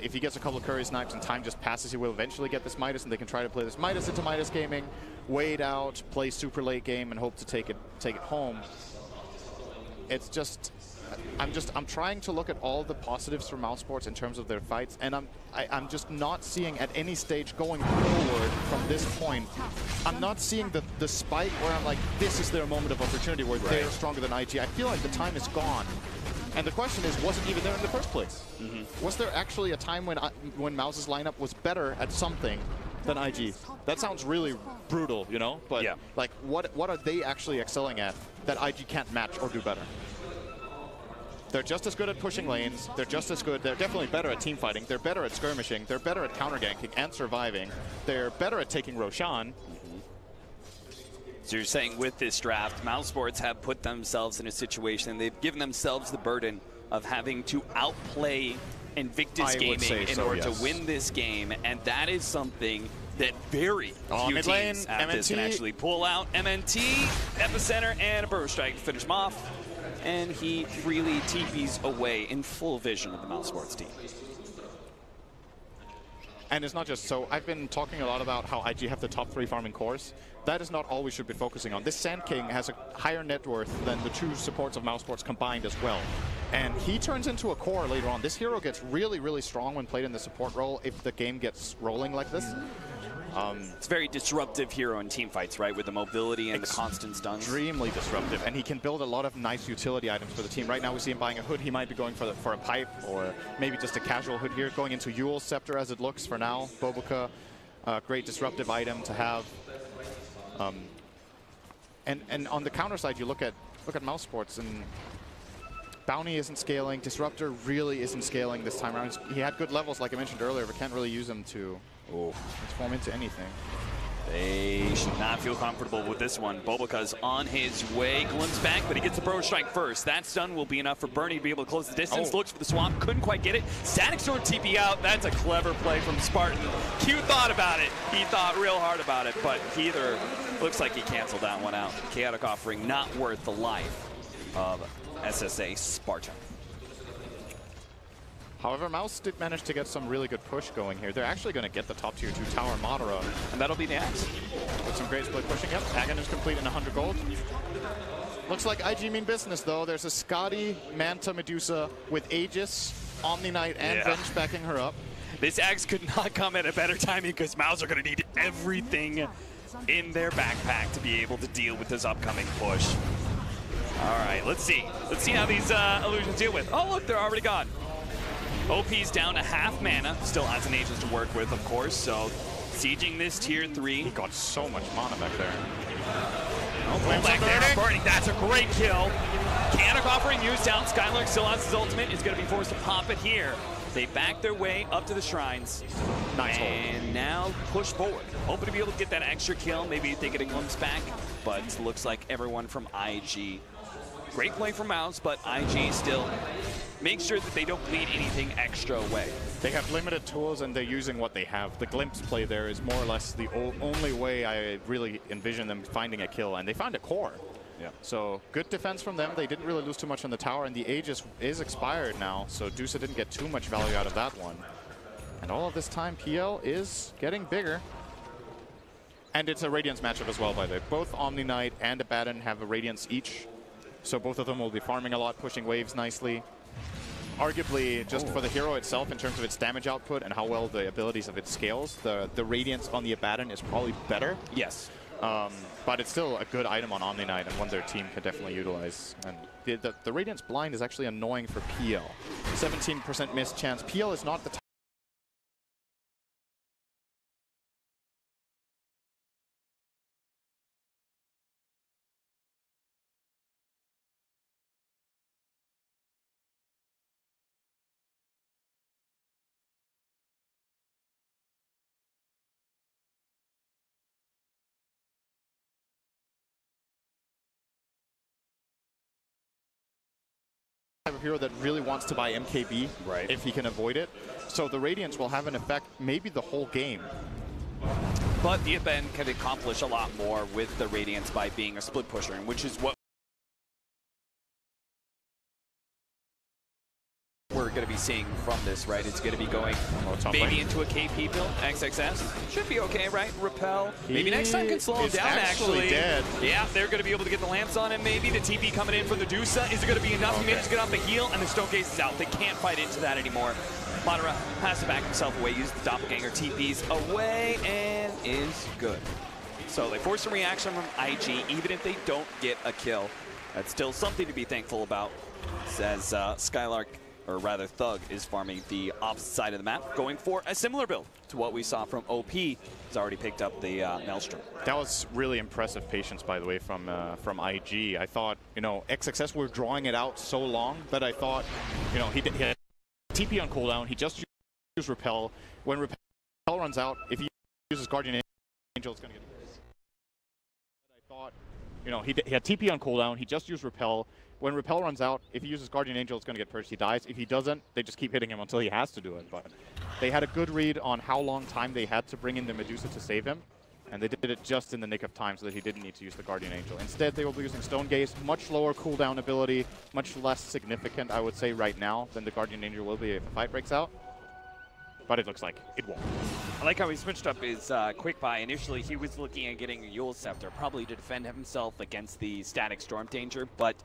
Speaker 6: If he gets a couple of Curry snipes and time just passes, he will eventually get this Midas, and they can try to play this Midas into Midas gaming, wait out, play super late game, and hope to take it home. it's just, I'm trying to look at all the positives for Mousesports in terms of their fights, and I'm just not seeing at any stage going forward from this point. I'm not seeing the spike where I'm like, this is their moment of opportunity where they're stronger than IG. I feel like the time is gone. And the question is, was it even there in the first place? Was there actually a time when Mouse's lineup was better at something than IG? That sounds really brutal, you know? But like, what are they actually excelling at that IG can't match or do better? They're just as good at pushing lanes. They're just as good. They're definitely better at team fighting. They're better at skirmishing. They're better at counter ganking and surviving. They're better at taking Roshan.
Speaker 5: So you're saying with this draft, Mousesports have put themselves in a situation, they've given themselves the burden of having to outplay Invictus Gaming in order to win this game, and that is something that very few teams at this can actually pull out. MNT, Epicenter, and a Burrow Strike to finish him off, and he freely TPs away in full vision of the Mousesports team.
Speaker 6: And it's not just so. I've been talking a lot about how IG have the top 3 farming cores. That is not all we should be focusing on. This Sand King has a higher net worth than the 2 supports of Mousesports combined as well. And he turns into a core later on. This hero gets really, really strong when played in the support role if the game gets rolling like this.
Speaker 5: It's a very disruptive hero in team fights, right? With the mobility and the constant stuns.
Speaker 6: Extremely disruptive, and he can build a lot of nice utility items for the team. Right now we see him buying a hood. He might be going for a pipe or maybe just a casual hood here. Going into Yule's Scepter as it looks for now. Bobuka, great disruptive item to have. And on the counter side, you look at Mousesports, and Bounty isn't scaling. Disruptor really isn't scaling this time around. He had good levels, like I mentioned earlier, but can't really use them to transform into anything.
Speaker 5: They should not feel comfortable with this one. Bobuka's on his way, glimpse back, but he gets the Burrow Strike first. That stun will be enough for Bernie to be able to close the distance. Looks for the swamp, couldn't quite get it. Static Storm TP out. That's a clever play from Spartan. Q thought about it. He thought real hard about it, but he either looks like he canceled that one out. Chaotic Offering not worth the life of SSA Spartan.
Speaker 6: However, Mouz did manage to get some really good push going here. They're actually going to get the top tier 2 tower Madara.
Speaker 5: And that'll be the Axe.
Speaker 6: With some great split pushing. Yep, Agon is complete in 100 gold. Looks like IG mean business, though. There's a Scotty Manta Medusa with Aegis, Omni Knight, and Venge backing her up.
Speaker 5: This Axe could not come at a better timing because Mouz are going to need everything in their backpack to be able to deal with this upcoming push. All right, let's see. Let's see how these illusions deal with. Oh, look, they're already gone. OP's down to half mana, still has an Aegis to work with, of course, so sieging this tier 3.
Speaker 6: He got so much mana back there.
Speaker 5: Pull back there, burning, that's a great kill. Chaotic Offering used down, Skylark still has his ultimate, is going to be forced to pop it here. They back their way up to the shrines, and now push forward. Hoping to be able to get that extra kill, maybe they get a glimpse back, but it looks like everyone from IG. Great play from Mouz, but IG still make sure that they don't bleed anything extra away.
Speaker 6: They have limited tools and they're using what they have. The glimpse play there is more or less the only way I really envision them finding a kill, and they found a core. Yeah. So good defense from them. They didn't really lose too much on the tower, and the Aegis is expired now, so Dusa didn't get too much value out of that one. And all of this time, PL is getting bigger. And it's a Radiance matchup as well, by the way. Both Omni Knight and Abaddon have a Radiance each, so both of them will be farming a lot, pushing waves nicely. Arguably, just for the hero itself, in terms of its damage output and how well the abilities of it scales, the Radiance on the Abaddon is probably better.
Speaker 5: Yes.
Speaker 6: But it's still a good item on Omni Knight and one their team can definitely utilize. And the Radiance Blind is actually annoying for PL. 17% missed chance. PL is not the of hero that really wants to buy MKB if he can avoid it. So the Radiance will have an effect maybe the whole game.
Speaker 5: But the event can accomplish a lot more with the Radiance by being a split pusher, which is what we're going to be seeing from this, right? It's going to be going maybe into a KP build. XXS should be okay, right? Repel. Maybe next time can slow him down, actually.
Speaker 6: Dead.
Speaker 5: Yeah, they're going to be able to get the lamps on him, maybe. The TP coming in from the Dusa. Is it going to be enough? He manages to get off the heel, and the Stonegaze is out. They can't fight into that anymore. Madara has to back himself away, use the Doppelganger TPs away, and is good. So they force a reaction from IG, even if they don't get a kill. That's still something to be thankful about, says Skylark, or rather Thug, is farming the opposite side of the map, going for a similar build to what we saw from OP. He's already picked up the Maelstrom.
Speaker 6: That was really impressive patience, by the way, from IG. I thought, you know, XXS were drawing it out so long that I thought, you know, he had TP on cooldown. He just used Repel. When Repel runs out, if he uses Guardian Angel, it's going to get... I thought, you know, he had TP on cooldown. He just used Repel. When Repel runs out, if he uses Guardian Angel, it's going to get purged. He dies. If he doesn't, they just keep hitting him until he has to do it. But they had a good read on how long time they had to bring in the Medusa to save him. And they did it just in the nick of time so that he didn't need to use the Guardian Angel. Instead, they will be using Stonegaze, much lower cooldown ability, much less significant, I would say, right now than the Guardian Angel will be if a fight breaks out. But it looks like it won't.
Speaker 5: I like how he switched up his quick buy. Initially, he was looking at getting a Yule Scepter, probably to defend himself against the static storm danger, but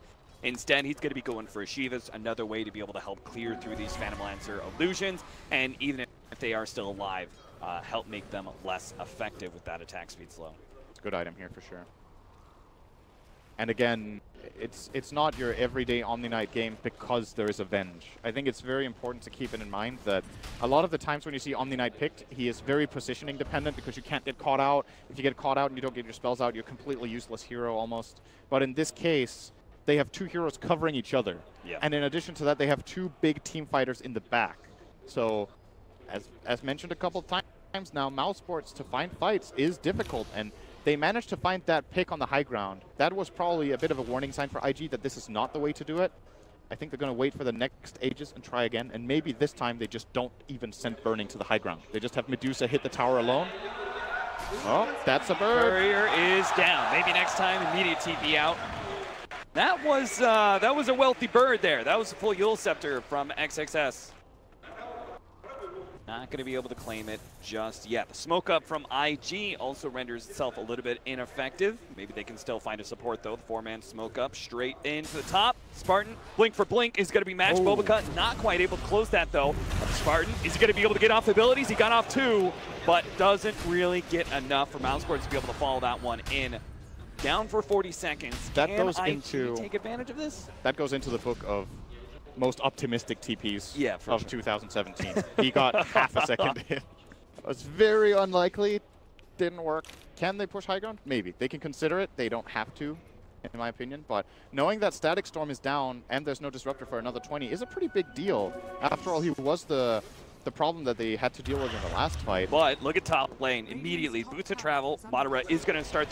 Speaker 5: instead, he's going to be going for a Shiva's, another way to be able to help clear through these Phantom Lancer illusions, and even if they are still alive, help make them less effective with that attack speed slow.
Speaker 6: It's a good item here for sure. And again, it's not your everyday Omni Knight game because there is Avenge. I think it's very important to keep it in mind that a lot of the times when you see Omni Knight picked, he is very positioning dependent because you can't get caught out. If you get caught out and you don't get your spells out, you're a completely useless hero almost. But in this case, they have two heroes covering each other. Yeah. And in addition to that, they have two big team fighters in the back. So, as mentioned a couple of times now, Mousesports to find fights is difficult. And they managed to find that pick on the high ground. That was probably a bit of a warning sign for IG that this is not the way to do it. I think they're going to wait for the next Aegis and try again. And maybe this time they just don't even send Burning to the high ground. They just have Medusa hit the tower alone. Oh, that's a bird.
Speaker 5: Courier is down. Maybe next time, immediate TP out. That was a wealthy bird there. That was a full Yule Scepter from XXS. Not going to be able to claim it just yet. The smoke up from IG also renders itself a little bit ineffective. Maybe they can still find a support though. The four-man smoke up straight into the top. Spartan, blink for blink, is going to be matched. Bobacut not quite able to close that though. Spartan is going to be able to get off abilities. He got off two, but doesn't really get enough for Mousesports to be able to follow that one in. Down for 40 seconds.
Speaker 6: That
Speaker 5: Can
Speaker 6: goes
Speaker 5: IG
Speaker 6: into
Speaker 5: take advantage of this?
Speaker 6: That goes into the book of most optimistic TPs of
Speaker 5: sure.
Speaker 6: 2017. He got half a second in. It was very unlikely. Didn't work. Can they push high ground? Maybe. They can consider it. They don't have to, in my opinion. But knowing that Static Storm is down and there's no Disruptor for another 20 is a pretty big deal. After all, he was the problem that they had to deal with in the last fight.
Speaker 5: But look at top lane. Immediately, boots of travel. Madara is going to start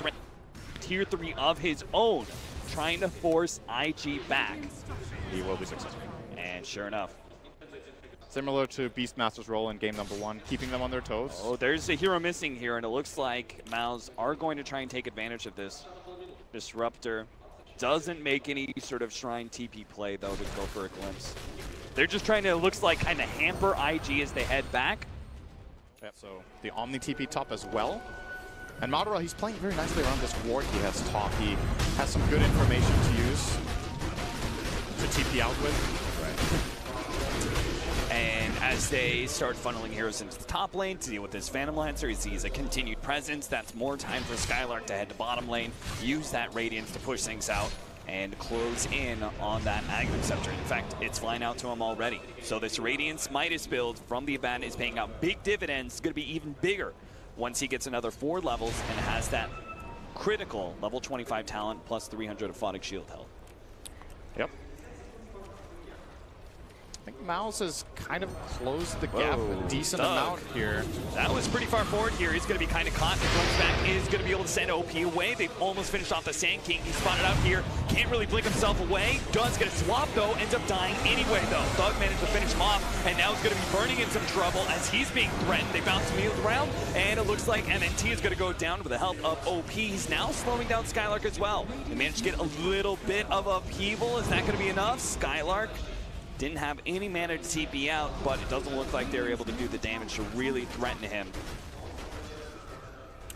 Speaker 5: tier 3 of his own, trying to force IG back.
Speaker 6: He will be successful.
Speaker 5: And sure enough.
Speaker 6: Similar to Beastmaster's role in game number 1, keeping them on their toes.
Speaker 5: Oh, there's a hero missing here, and it looks like Mouz are going to try and take advantage of this. Disruptor doesn't make any sort of Shrine TP play, though, to go for a glimpse. They're just trying to, it looks like, kind of hamper IG as they head back.
Speaker 6: Yeah, so the Omni TP top as well. And Madara, he's playing very nicely around this ward he has top. He has some good information to use to TP out with.
Speaker 5: Right. And as they start funneling heroes into the top lane to deal with this Phantom Lancer, he sees a continued presence. That's more time for Skylark to head to bottom lane, use that Radiance to push things out, and close in on that Magnum Scepter. In fact, it's flying out to him already. So this Radiance Midas build from the Abaddon is paying out big dividends. It's going to be even bigger once he gets another 4 levels and has that critical level 25 talent plus 300 of Aphotic Shield health.
Speaker 6: Yep. I think Mouz has kind of closed the gap a decent amount here.
Speaker 5: That was pretty far forward here. He's going to be kind of caught. The Jones back is going to be able to send OP away. They've almost finished off the Sand King. He's spotted out here. Can't really blink himself away. Does get a swap, though. Ends up dying anyway, though. Thug managed to finish him off, and now he's going to be burning in some trouble as he's being threatened. They bounce him around, and it looks like MNT is going to go down with the help of OP. He's now slowing down Skylark as well. They managed to get a little bit of upheaval. Is that going to be enough? Skylark Didn't have any mana to TP out, but it doesn't look like they were able to do the damage to really threaten him.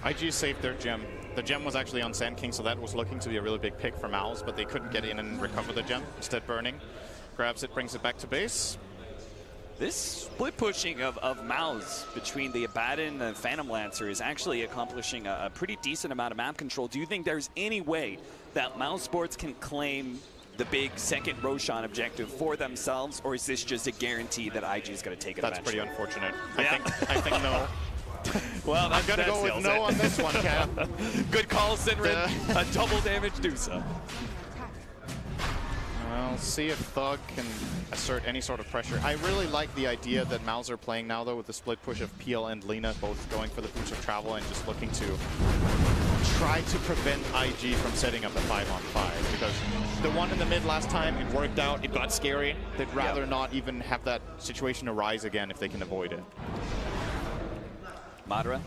Speaker 6: IG saved their gem. The gem was actually on Sand King, so that was looking to be a really big pick for Mouz, but they couldn't get in and recover the gem. Instead, Burning grabs it, brings it back to base.
Speaker 5: This split pushing of Mouz between the Abaddon and Phantom Lancer is actually accomplishing a pretty decent amount of map control. Do you think there's any way that Mousesports can claim the big second Roshan objective for themselves, or is this just a guarantee that IG is going to take it
Speaker 6: That's
Speaker 5: eventually?
Speaker 6: pretty unfortunate.
Speaker 5: Yeah.
Speaker 6: I think no.
Speaker 5: Well,
Speaker 6: I'm going to go with no on this one, Cap.
Speaker 5: Good call, Sinrin. A double damage Dusa.
Speaker 6: Well, see if Thug can assert any sort of pressure. I really like the idea that Mouz are playing now, though, with the split push of PL and Lina both going for the boots of travel and just looking to try to prevent IG from setting up a 5-on-5. Because the one in the mid last time, it worked out, it got scary. They'd rather not even have that situation arise again if they can avoid it.
Speaker 5: Madara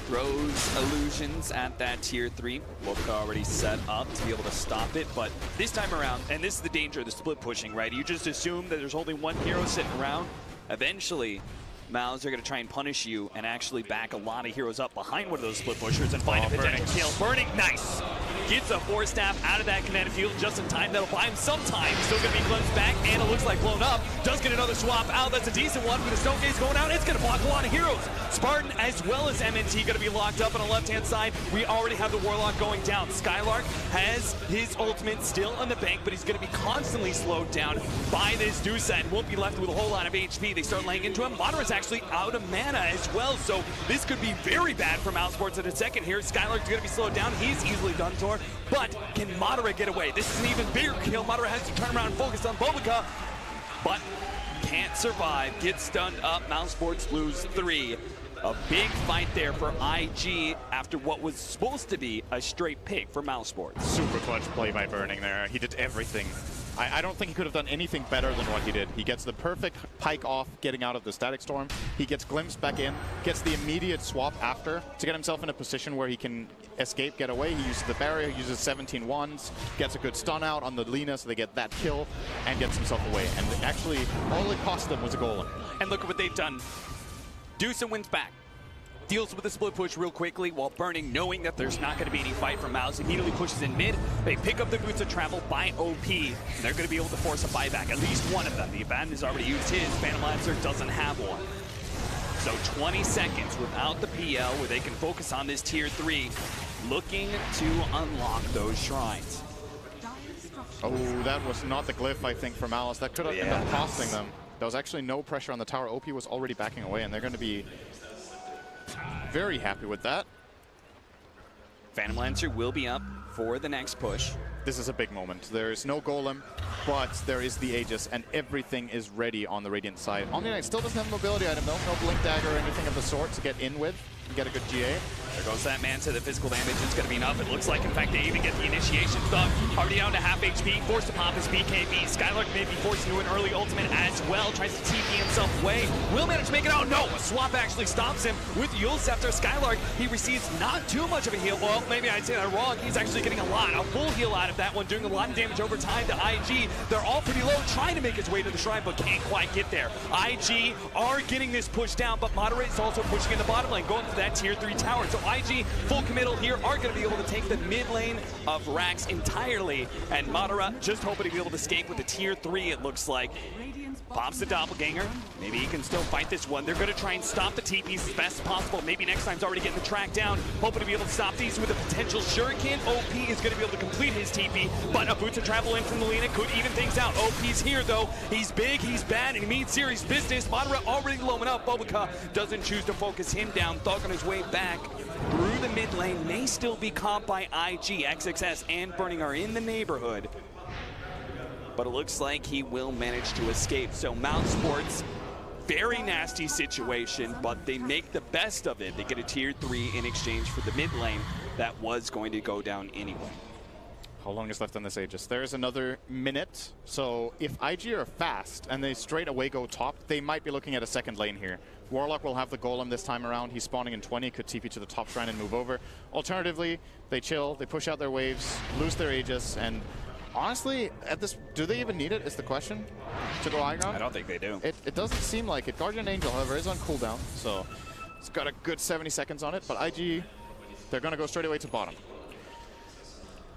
Speaker 5: throws illusions at that tier 3. Wolfka already set up to be able to stop it, but this time around, and this is the danger of the split pushing, right? You just assume that there's only one hero sitting around. Eventually, Mouz are going to try and punish you and actually back a lot of heroes up behind one of those split pushers and find a potential kill. Burning, nice! Gets a 4-staff out of that kinetic field just in time. That'll buy him some time. Still going to be glimpsed back, and it looks like blown up. Does get another swap out. That's a decent one, but the Stone Gate's going out. It's going to block a lot of heroes. Spartan as well as MNT going to be locked up on the left-hand side. We already have the Warlock going down. Skylark has his ultimate still on the bank, but he's going to be constantly slowed down by this Dusa and won't be left with a whole lot of HP. They start laying into him. Madara's actually out of mana as well, so this could be very bad for Mousesports in a second here. Skylark's going to be slowed down. He's easily done for, but can Madara get away? This is an even bigger kill. Madara has to turn around and focus on Bulbika, but can't survive. Gets stunned up. Mousesports lose 3. A big fight there for IG after what was supposed to be a straight pick for Mousesports.
Speaker 6: Super clutch play by Burning there. He did everything. I don't think he could have done anything better than what he did. He gets the perfect pike off getting out of the Static Storm. He gets glimpsed back in, gets the immediate swap after to get himself in a position where he can escape, get away. He uses the barrier, he uses 17 ones, gets a good stun out on the Lina so they get that kill and gets himself away. And actually, all it cost them was a golem.
Speaker 5: And look at what they've done. Dusa wins back. Deals with the split push real quickly while Burning, knowing that there's not going to be any fight from Mouz, immediately pushes in mid. They pick up the boots of travel by OP, and they're going to be able to force a buyback. At least one of them. The Abaddon has already used his. Phantom Lancer doesn't have one. So 20 seconds without the PL where they can focus on this tier 3, looking to unlock those shrines.
Speaker 6: Oh, that was not the glyph, I think, for Malice. That could have ended up costing them. There was actually no pressure on the tower. OP was already backing away, and they're going to be very happy with that.
Speaker 5: Phantom Lancer will be up for the next push.
Speaker 6: This is a big moment. There is no golem, but there is the Aegis, and everything is ready on the Radiant side. Omni Knight still doesn't have a mobility item, though. No Blink Dagger or anything of the sort to get in with and get a good GA.
Speaker 5: There goes that man to the physical damage. It's going to be enough. It looks like, in fact, they even get the initiation. Thug already down to half HP, forced to pop his BKB. Skylark may be forced into an early ultimate as well. Tries to TP himself away. Will manage to make it out. No, a swap actually stops him with Yule Scepter. Skylark, he receives not too much of a heal. Well, maybe I'd say that wrong. He's actually getting a full heal out of that one, doing a lot of damage over time to IG. They're all pretty low, trying to make his way to the shrine, but can't quite get there. IG are getting this push down, but Moderate is also pushing in the bottom lane, going for that tier 3 tower. So IG, full committal here, are going to be able to take the mid lane of Rax entirely, and Madara just hoping to be able to escape with the tier 3, it looks like. Pops the Doppelganger. Maybe he can still fight this one. They're going to try and stop the TPs as best as possible. Maybe next time's already getting the track down. Hoping to be able to stop these with a potential Shuriken. OP is going to be able to complete his TP, but a Boots of Travel in from the Lina could even things out. OP's here, though. He's big, he's bad, and he means serious business. Madara already lowing up. Bulbika doesn't choose to focus him down. Thug on his way back through the mid lane. May still be caught by IG. XXS and Burning are in the neighborhood, but it looks like he will manage to escape. So Mousesports, very nasty situation, but they make the best of it. They get a tier 3 in exchange for the mid lane that was going to go down anyway.
Speaker 6: How long is left on this Aegis? There's another minute. So if IG are fast and they straight away go top, they might be looking at a second lane here. Warlock will have the Golem this time around. He's spawning in 20, could TP to the top shrine and move over. Alternatively, they chill, they push out their waves, lose their Aegis, and Honestly, at this, do they even need it is the question to go high ground?
Speaker 5: I don't think they do.
Speaker 6: It doesn't seem like it. Guardian Angel, however, is on cooldown, so it's got a good 70 seconds on it, but IG, they're going to go straight away to bottom.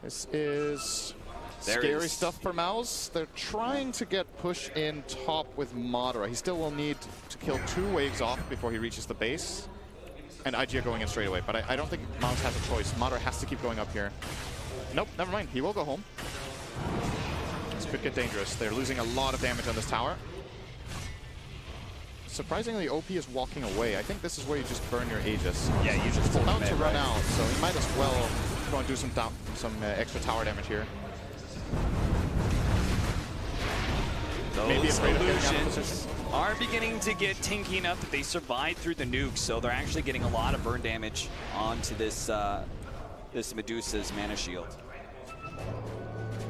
Speaker 6: This is scary stuff for Mouz. They're trying to get push in top with Madara. He still will need to kill 2 waves off before he reaches the base. And IG are going in straight away, but I don't think Mouz has a choice. Madara has to keep going up here. Nope, never mind. He will go home. This could get dangerous. They're losing a lot of damage on this tower. Surprisingly, OP is walking away. I think this is where you just burn your Aegis.
Speaker 5: Yeah, you just
Speaker 6: It's about to run out, so he might as well go and do some extra tower damage here.
Speaker 5: Those illusions are beginning to get tinky enough that they survive through the nuke, so they're actually getting a lot of burn damage onto this this Medusa's mana shield.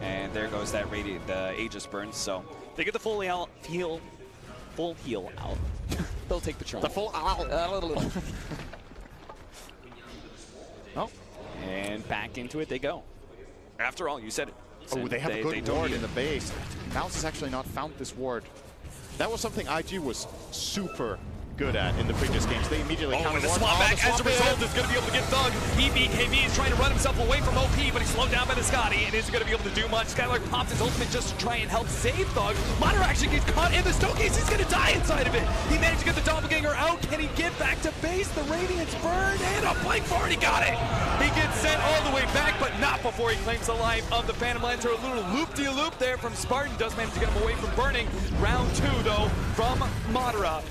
Speaker 5: And there goes that the Aegis burn. So they get the full heal out. They'll take the charm.
Speaker 6: The full out.
Speaker 5: Oh, and back into it they go. After all, you said it.
Speaker 6: Oh, they have a good ward in the base. Mouz has actually not found this ward. That was something IG was super good at in the previous games. They immediately counter
Speaker 5: the swap back as a result is going to be able to get Thug. BKB is trying to run himself away from OP, but he's slowed down by the Scotty and isn't going to be able to do much. Skylark pops his ultimate just to try and help save Thug. Madara actually gets caught in the Stokies. He's going to die inside of it. He managed to get the Doppelganger out. Can he get back to base? The Radiance burn and a Blink 4, and he got it. He gets sent all the way back, but not before he claims the life of the Phantom Lancer. A little loop-de-loop there from Spartan. Does manage to get him away from burning. Round 2, though, from Madara.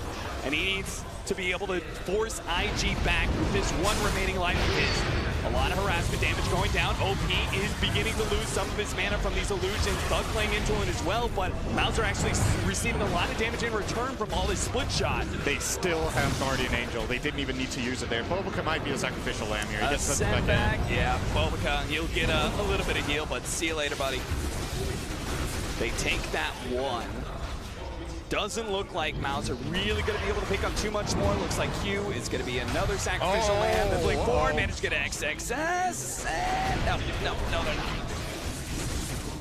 Speaker 5: And he needs to be able to force IG back with this one remaining life of his. A lot of harassment damage going down. OP is beginning to lose some of his mana from these illusions. Thug playing into it as well, but Mouz are actually receiving a lot of damage in return from all his split shot.
Speaker 6: They still have Guardian Angel. They didn't even need to use it there. Bobica might be a sacrificial lamb here.
Speaker 5: He gets sent back. Yeah, Bobica, he'll get a little bit of heal, but see you later, buddy. They take that one. Doesn't look like Mouz are really going to be able to pick up too much more. Looks like Q is going to be another sacrificial lamb. The Blink 4 managed to get an XXS. And no, they're not.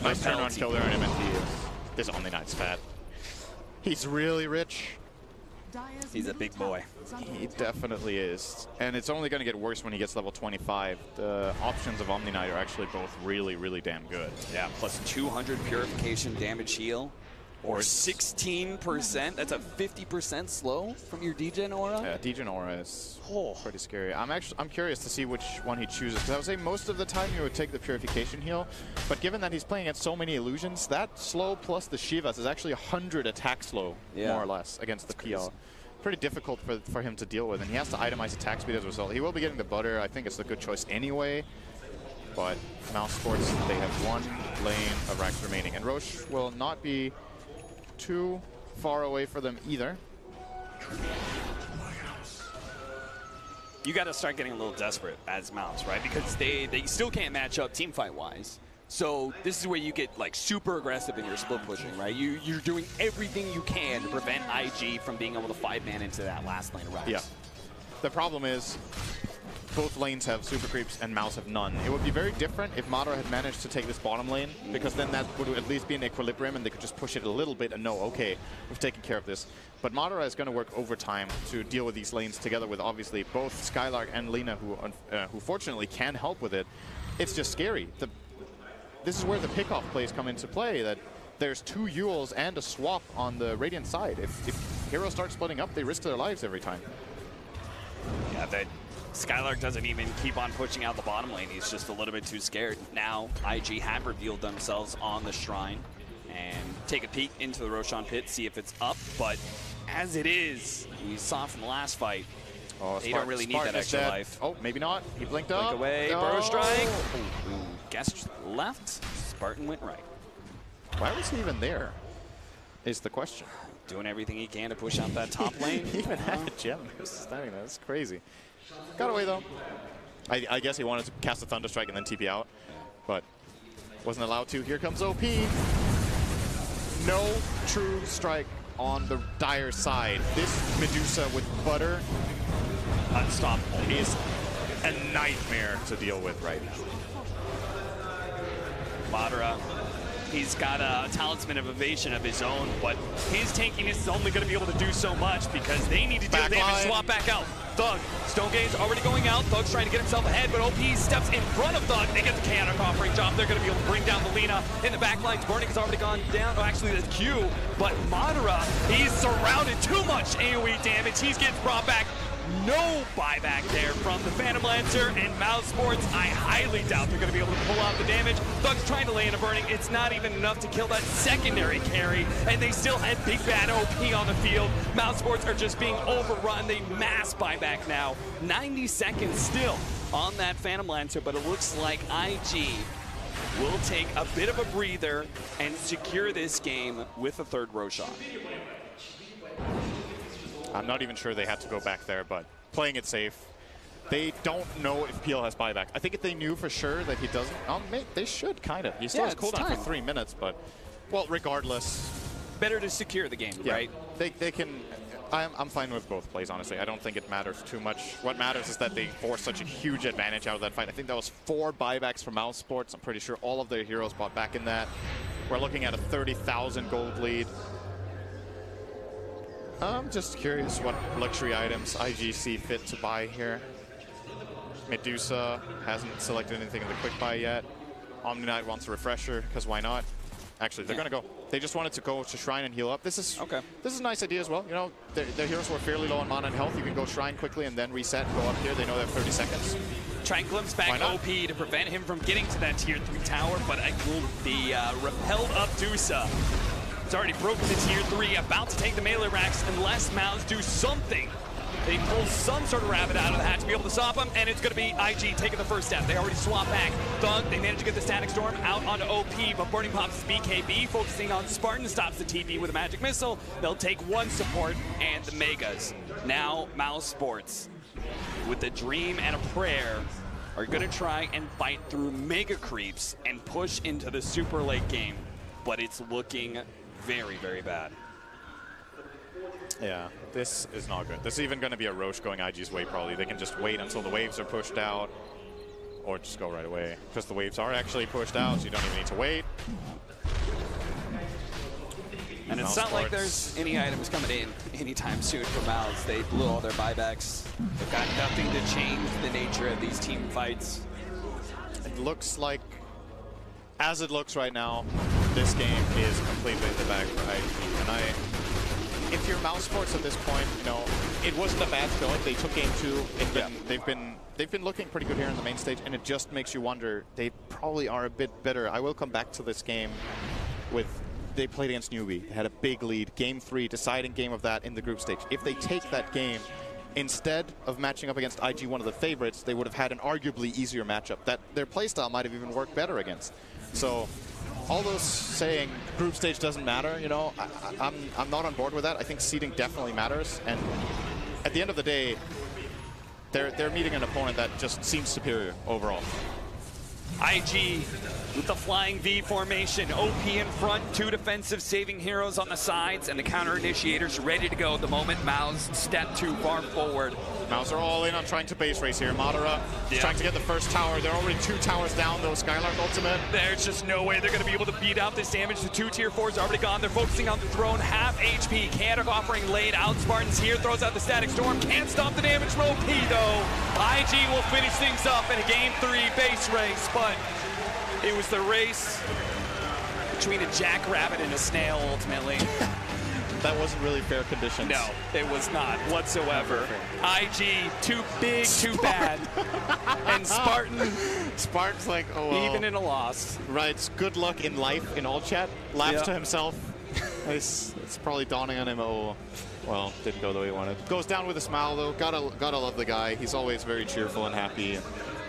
Speaker 6: Nice turn on kill there on MNT. This Omni Knight's fat. He's really rich.
Speaker 5: He's a big boy.
Speaker 6: He definitely is. And it's only going to get worse when he gets level 25. The options of Omni Knight are actually both really, really damn good.
Speaker 5: Yeah, plus 200 purification damage heal. Or 16%. That's a 50% slow from your Degen Aura.
Speaker 6: Yeah, Degen Aura is pretty scary. I'm curious to see which one he chooses, because I would say most of the time you would take the purification heal, but given that he's playing against so many illusions, that slow plus the Shivas is actually 100 attack slow, more or less, against the PL. Pretty difficult for him to deal with, and he has to itemize attack speed as a result. He will be getting the butter. I think it's a good choice anyway. But Mousesports, they have one lane of racks remaining, and Roche will not be too far away for them either.
Speaker 5: You got to start getting a little desperate as Mouz, right? Because they still can't match up team fight wise. So this is where you get like super aggressive in your split pushing, right? You're doing everything you can to prevent IG from being able to 5-man into that last lane of racks.
Speaker 6: Yeah. The problem is both lanes have super creeps and Mouz have none. It would be very different if Madara had managed to take this bottom lane, because then that would at least be in equilibrium and they could just push it a little bit and know, okay, we've taken care of this. But Madara is going to work overtime to deal with these lanes together with obviously both Skylark and Lina, who fortunately can help with it. It's just scary. This is where the pickoff plays come into play, that there's 2 Yules and a swap on the Radiant side. If heroes start splitting up, they risk their lives every time.
Speaker 5: Yeah, that Skylark doesn't even keep on pushing out the bottom lane. He's just a little bit too scared. Now, IG have revealed themselves on the Shrine and take a peek into the Roshan pit, see if it's up. But as it is, we saw from the last fight, they don't really need that extra life.
Speaker 6: Oh, maybe not. He blinked up.
Speaker 5: Blink away, Burrow Strike. Guest left, Spartan went right.
Speaker 6: Why was he even there, is the question.
Speaker 5: Doing everything he can to push out that top lane.
Speaker 6: He even had a gem standing there. That's crazy. Got away though. I guess he wanted to cast a Thunder Strike and then TP out, but wasn't allowed to. Here comes OP. No true strike on the Dire side. This Medusa with butter, unstoppable, is a nightmare to deal with right now.
Speaker 5: Madara He's got a talisman of evasion of his own, but his tankiness is only going to be able to do so much because they need to deal damage, swap back out. Thug, Stonegaze already going out. Thug's trying to get himself ahead, but OP steps in front of Thug. They get the chaotic offering job. They're going to be able to bring down the Lina in the back lines. Burning has already gone down. Oh, actually, that's Q. But Madara, he's surrounded. Too much AoE damage. He's getting brought back. No buyback there from the Phantom Lancer and Mousesports. I highly doubt they're going to be able to pull out the damage. Thug's trying to lay in a burning. It's not even enough to kill that secondary carry, and they still had big bad OP on the field. Mousesports are just being overrun. They mass buyback now. 90 seconds still on that Phantom Lancer, but it looks like IG will take a bit of a breather and secure this game with a third Roshan.
Speaker 6: I'm not even sure they had to go back there, but playing it safe. They don't know if PL has buyback. I think if they knew for sure that he doesn't, they should kind of. He still has cooldown for 3 minutes, but, well, regardless.
Speaker 5: Better to secure the game, right?
Speaker 6: They can. I'm fine with both plays, honestly. I don't think it matters too much. What matters is that they forced such a huge advantage out of that fight. I think that was 4 buybacks from Mousesports. I'm pretty sure all of their heroes bought back in that. We're looking at a 30,000 gold lead. I'm just curious what luxury items IG see fit to buy here. Medusa hasn't selected anything in the quick buy yet. Omni Knight wants a refresher, because why not? Actually, they're going to go. They just wanted to go to Shrine and heal up. This is a nice idea as well. You know, their heroes were fairly low on mana and health. You can go Shrine quickly and then reset, go up here. They know they have 30 seconds.
Speaker 5: Try and glimpse back OP to prevent him from getting to that tier 3 tower, but the repelled up Dusa. It's already broken to tier 3, about to take the melee racks unless Mouz do something. They pull some sort of rabbit out of the hat to be able to stop him, and it's going to be IG taking the first step. They already swap back. Thug, they managed to get the Static Storm out onto OP, but Burning pops BKB, focusing on Spartan, stops the TP with a magic missile. They'll take 1 support and the Megas. Now Mousesports, with a dream and a prayer, are going to try and fight through Mega Creeps and push into the super late game, but it's looking very, very bad.
Speaker 6: Yeah, this is not good. This is even going to be a Roche going IG's way, probably. They can just wait until the waves are pushed out, or just go right away. Because the waves are actually pushed out, so you don't even need to wait.
Speaker 5: And it's not like there's any items coming in anytime soon for Mouz. They blew all their buybacks. They've got nothing to change the nature of these team fights.
Speaker 6: It looks like, as it looks right now, this game is completely in the bag for IG. And if you're Mousesports at this point, you know, it wasn't a bad showing. They took game 2. They've been looking pretty good here on the main stage, and it just makes you wonder. They probably are a bit better. I will come back to this game with. They played against Newbie. They had a big lead. Game 3, deciding game of that in the group stage. If they take that game, instead of matching up against IG, one of the favorites, they would have had an arguably easier matchup that their playstyle might have even worked better against. So. All those saying group stage doesn't matter, you know, I'm not on board with that. I think seeding definitely matters, and at the end of the day, they're meeting an opponent that just seems superior overall.
Speaker 5: IG with the flying V formation, OP in front, 2 defensive saving heroes on the sides, and the counter initiators ready to go at the moment Mouz step too far forward.
Speaker 6: Mouz are all in on trying to base race here. Madara trying to get the first tower. They're already 2 towers down, though. Skylark ultimate.
Speaker 5: There's just no way they're going to be able to beat out this damage. The 2 tier 4s are already gone. They're focusing on the throne. Half HP. Chaotic offering laid out. Spartans here. Throws out the Static Storm. Can't stop the damage from OP, though. IG will finish things up in a game 3 base race, but it was the race between a jackrabbit and a snail, ultimately.
Speaker 6: That wasn't really fair conditions.
Speaker 5: No, it was not whatsoever. IG, too big, too bad. And
Speaker 6: Spartan's like, oh well.
Speaker 5: Even in a loss.
Speaker 6: Right, good luck in life in all chat. Laughs to himself. It's probably dawning on him, oh, well, didn't go the way he wanted. Goes down with a smile, though. Gotta love the guy. He's always very cheerful and happy.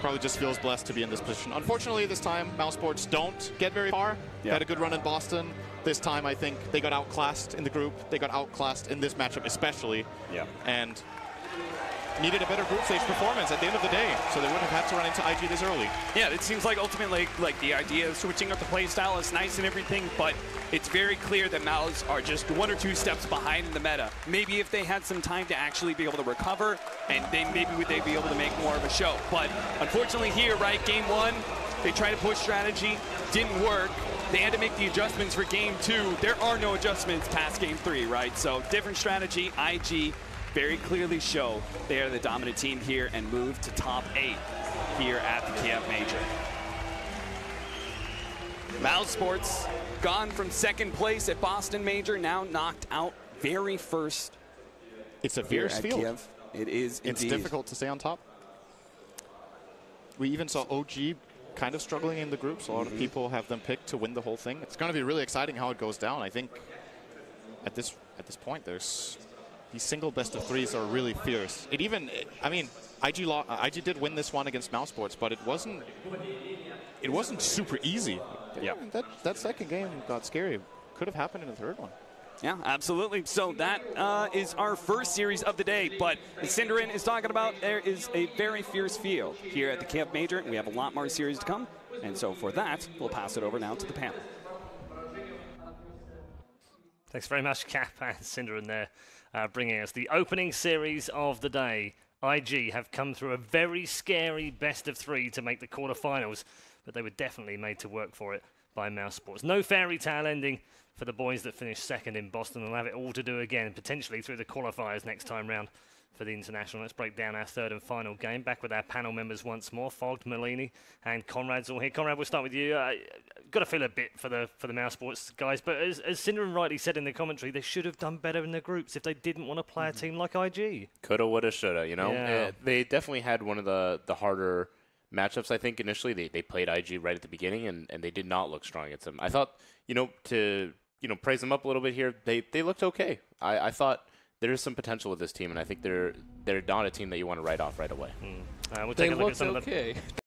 Speaker 6: Probably just feels blessed to be in this position. Unfortunately, this time, Mousesports don't get very far. Had a good run in Boston. This time, I think they got outclassed in the group. They got outclassed in this matchup especially. And needed a better group stage performance at the end of the day, so they wouldn't have had to run into IG this early.
Speaker 5: Yeah, it seems like ultimately, like the idea of switching up the play style is nice and everything, but it's very clear that Mouz are just 1 or 2 steps behind in the meta. Maybe if they had some time to actually be able to recover, and maybe would they be able to make more of a show. But unfortunately here, right, game 1, they tried to push strategy, didn't work. they had to make the adjustments for game 2. There are no adjustments past game 3, right? So different strategy. IG very clearly show they are the dominant team here and move to top 8 here at the Kiev Major. Mousesports gone from 2nd place at Boston Major, now knocked out very first.
Speaker 6: It's a fierce field.
Speaker 5: Kiev. It is indeed.
Speaker 6: It's difficult to stay on top. We even saw OG kind of struggling in the groups. A lot of people have them picked to win the whole thing. It's going to be really exciting how it goes down. I think at this point, there's these single best of 3s are really fierce. I mean, IG did win this one against Mousesports, but it wasn't super easy.
Speaker 5: Yeah,
Speaker 6: that second game got scary. Could have happened in the third one.
Speaker 5: Yeah, absolutely. So that is our first series of the day. But as Cinderin is talking about, there is a very fierce field here at the Kiev Major. We have a lot more series to come. And so for that, we'll pass it over now to the panel.
Speaker 1: Thanks very much, Cap and Cinderin there, bringing us the opening series of the day. IG have come through a very scary best of 3 to make the quarterfinals, but they were definitely made to work for it by Mousesports. No fairy tale ending for the boys that finished 2nd in Boston. They'll have it all to do again, potentially through the qualifiers next time round for the International. Let's break down our 3rd and final game. Back with our panel members once more. Fogged, Malini, and Conrad's all here. Conrad, we'll start with you. Got to feel a bit for the Mousesports guys, but as Cinderin rightly said in the commentary, they should have done better in their groups if they didn't want to play a team like IG.
Speaker 4: Coulda, woulda, shoulda, you know?
Speaker 1: Yeah.
Speaker 4: They definitely had one of the harder matchups, I think, initially. They played IG right at the beginning, and they did not look strong against them. I thought, to praise them up a little bit here, they looked okay. I thought there is some potential with this team, and I think they're not a team that you want to write off right away.
Speaker 1: We'll take a look at some
Speaker 3: okay.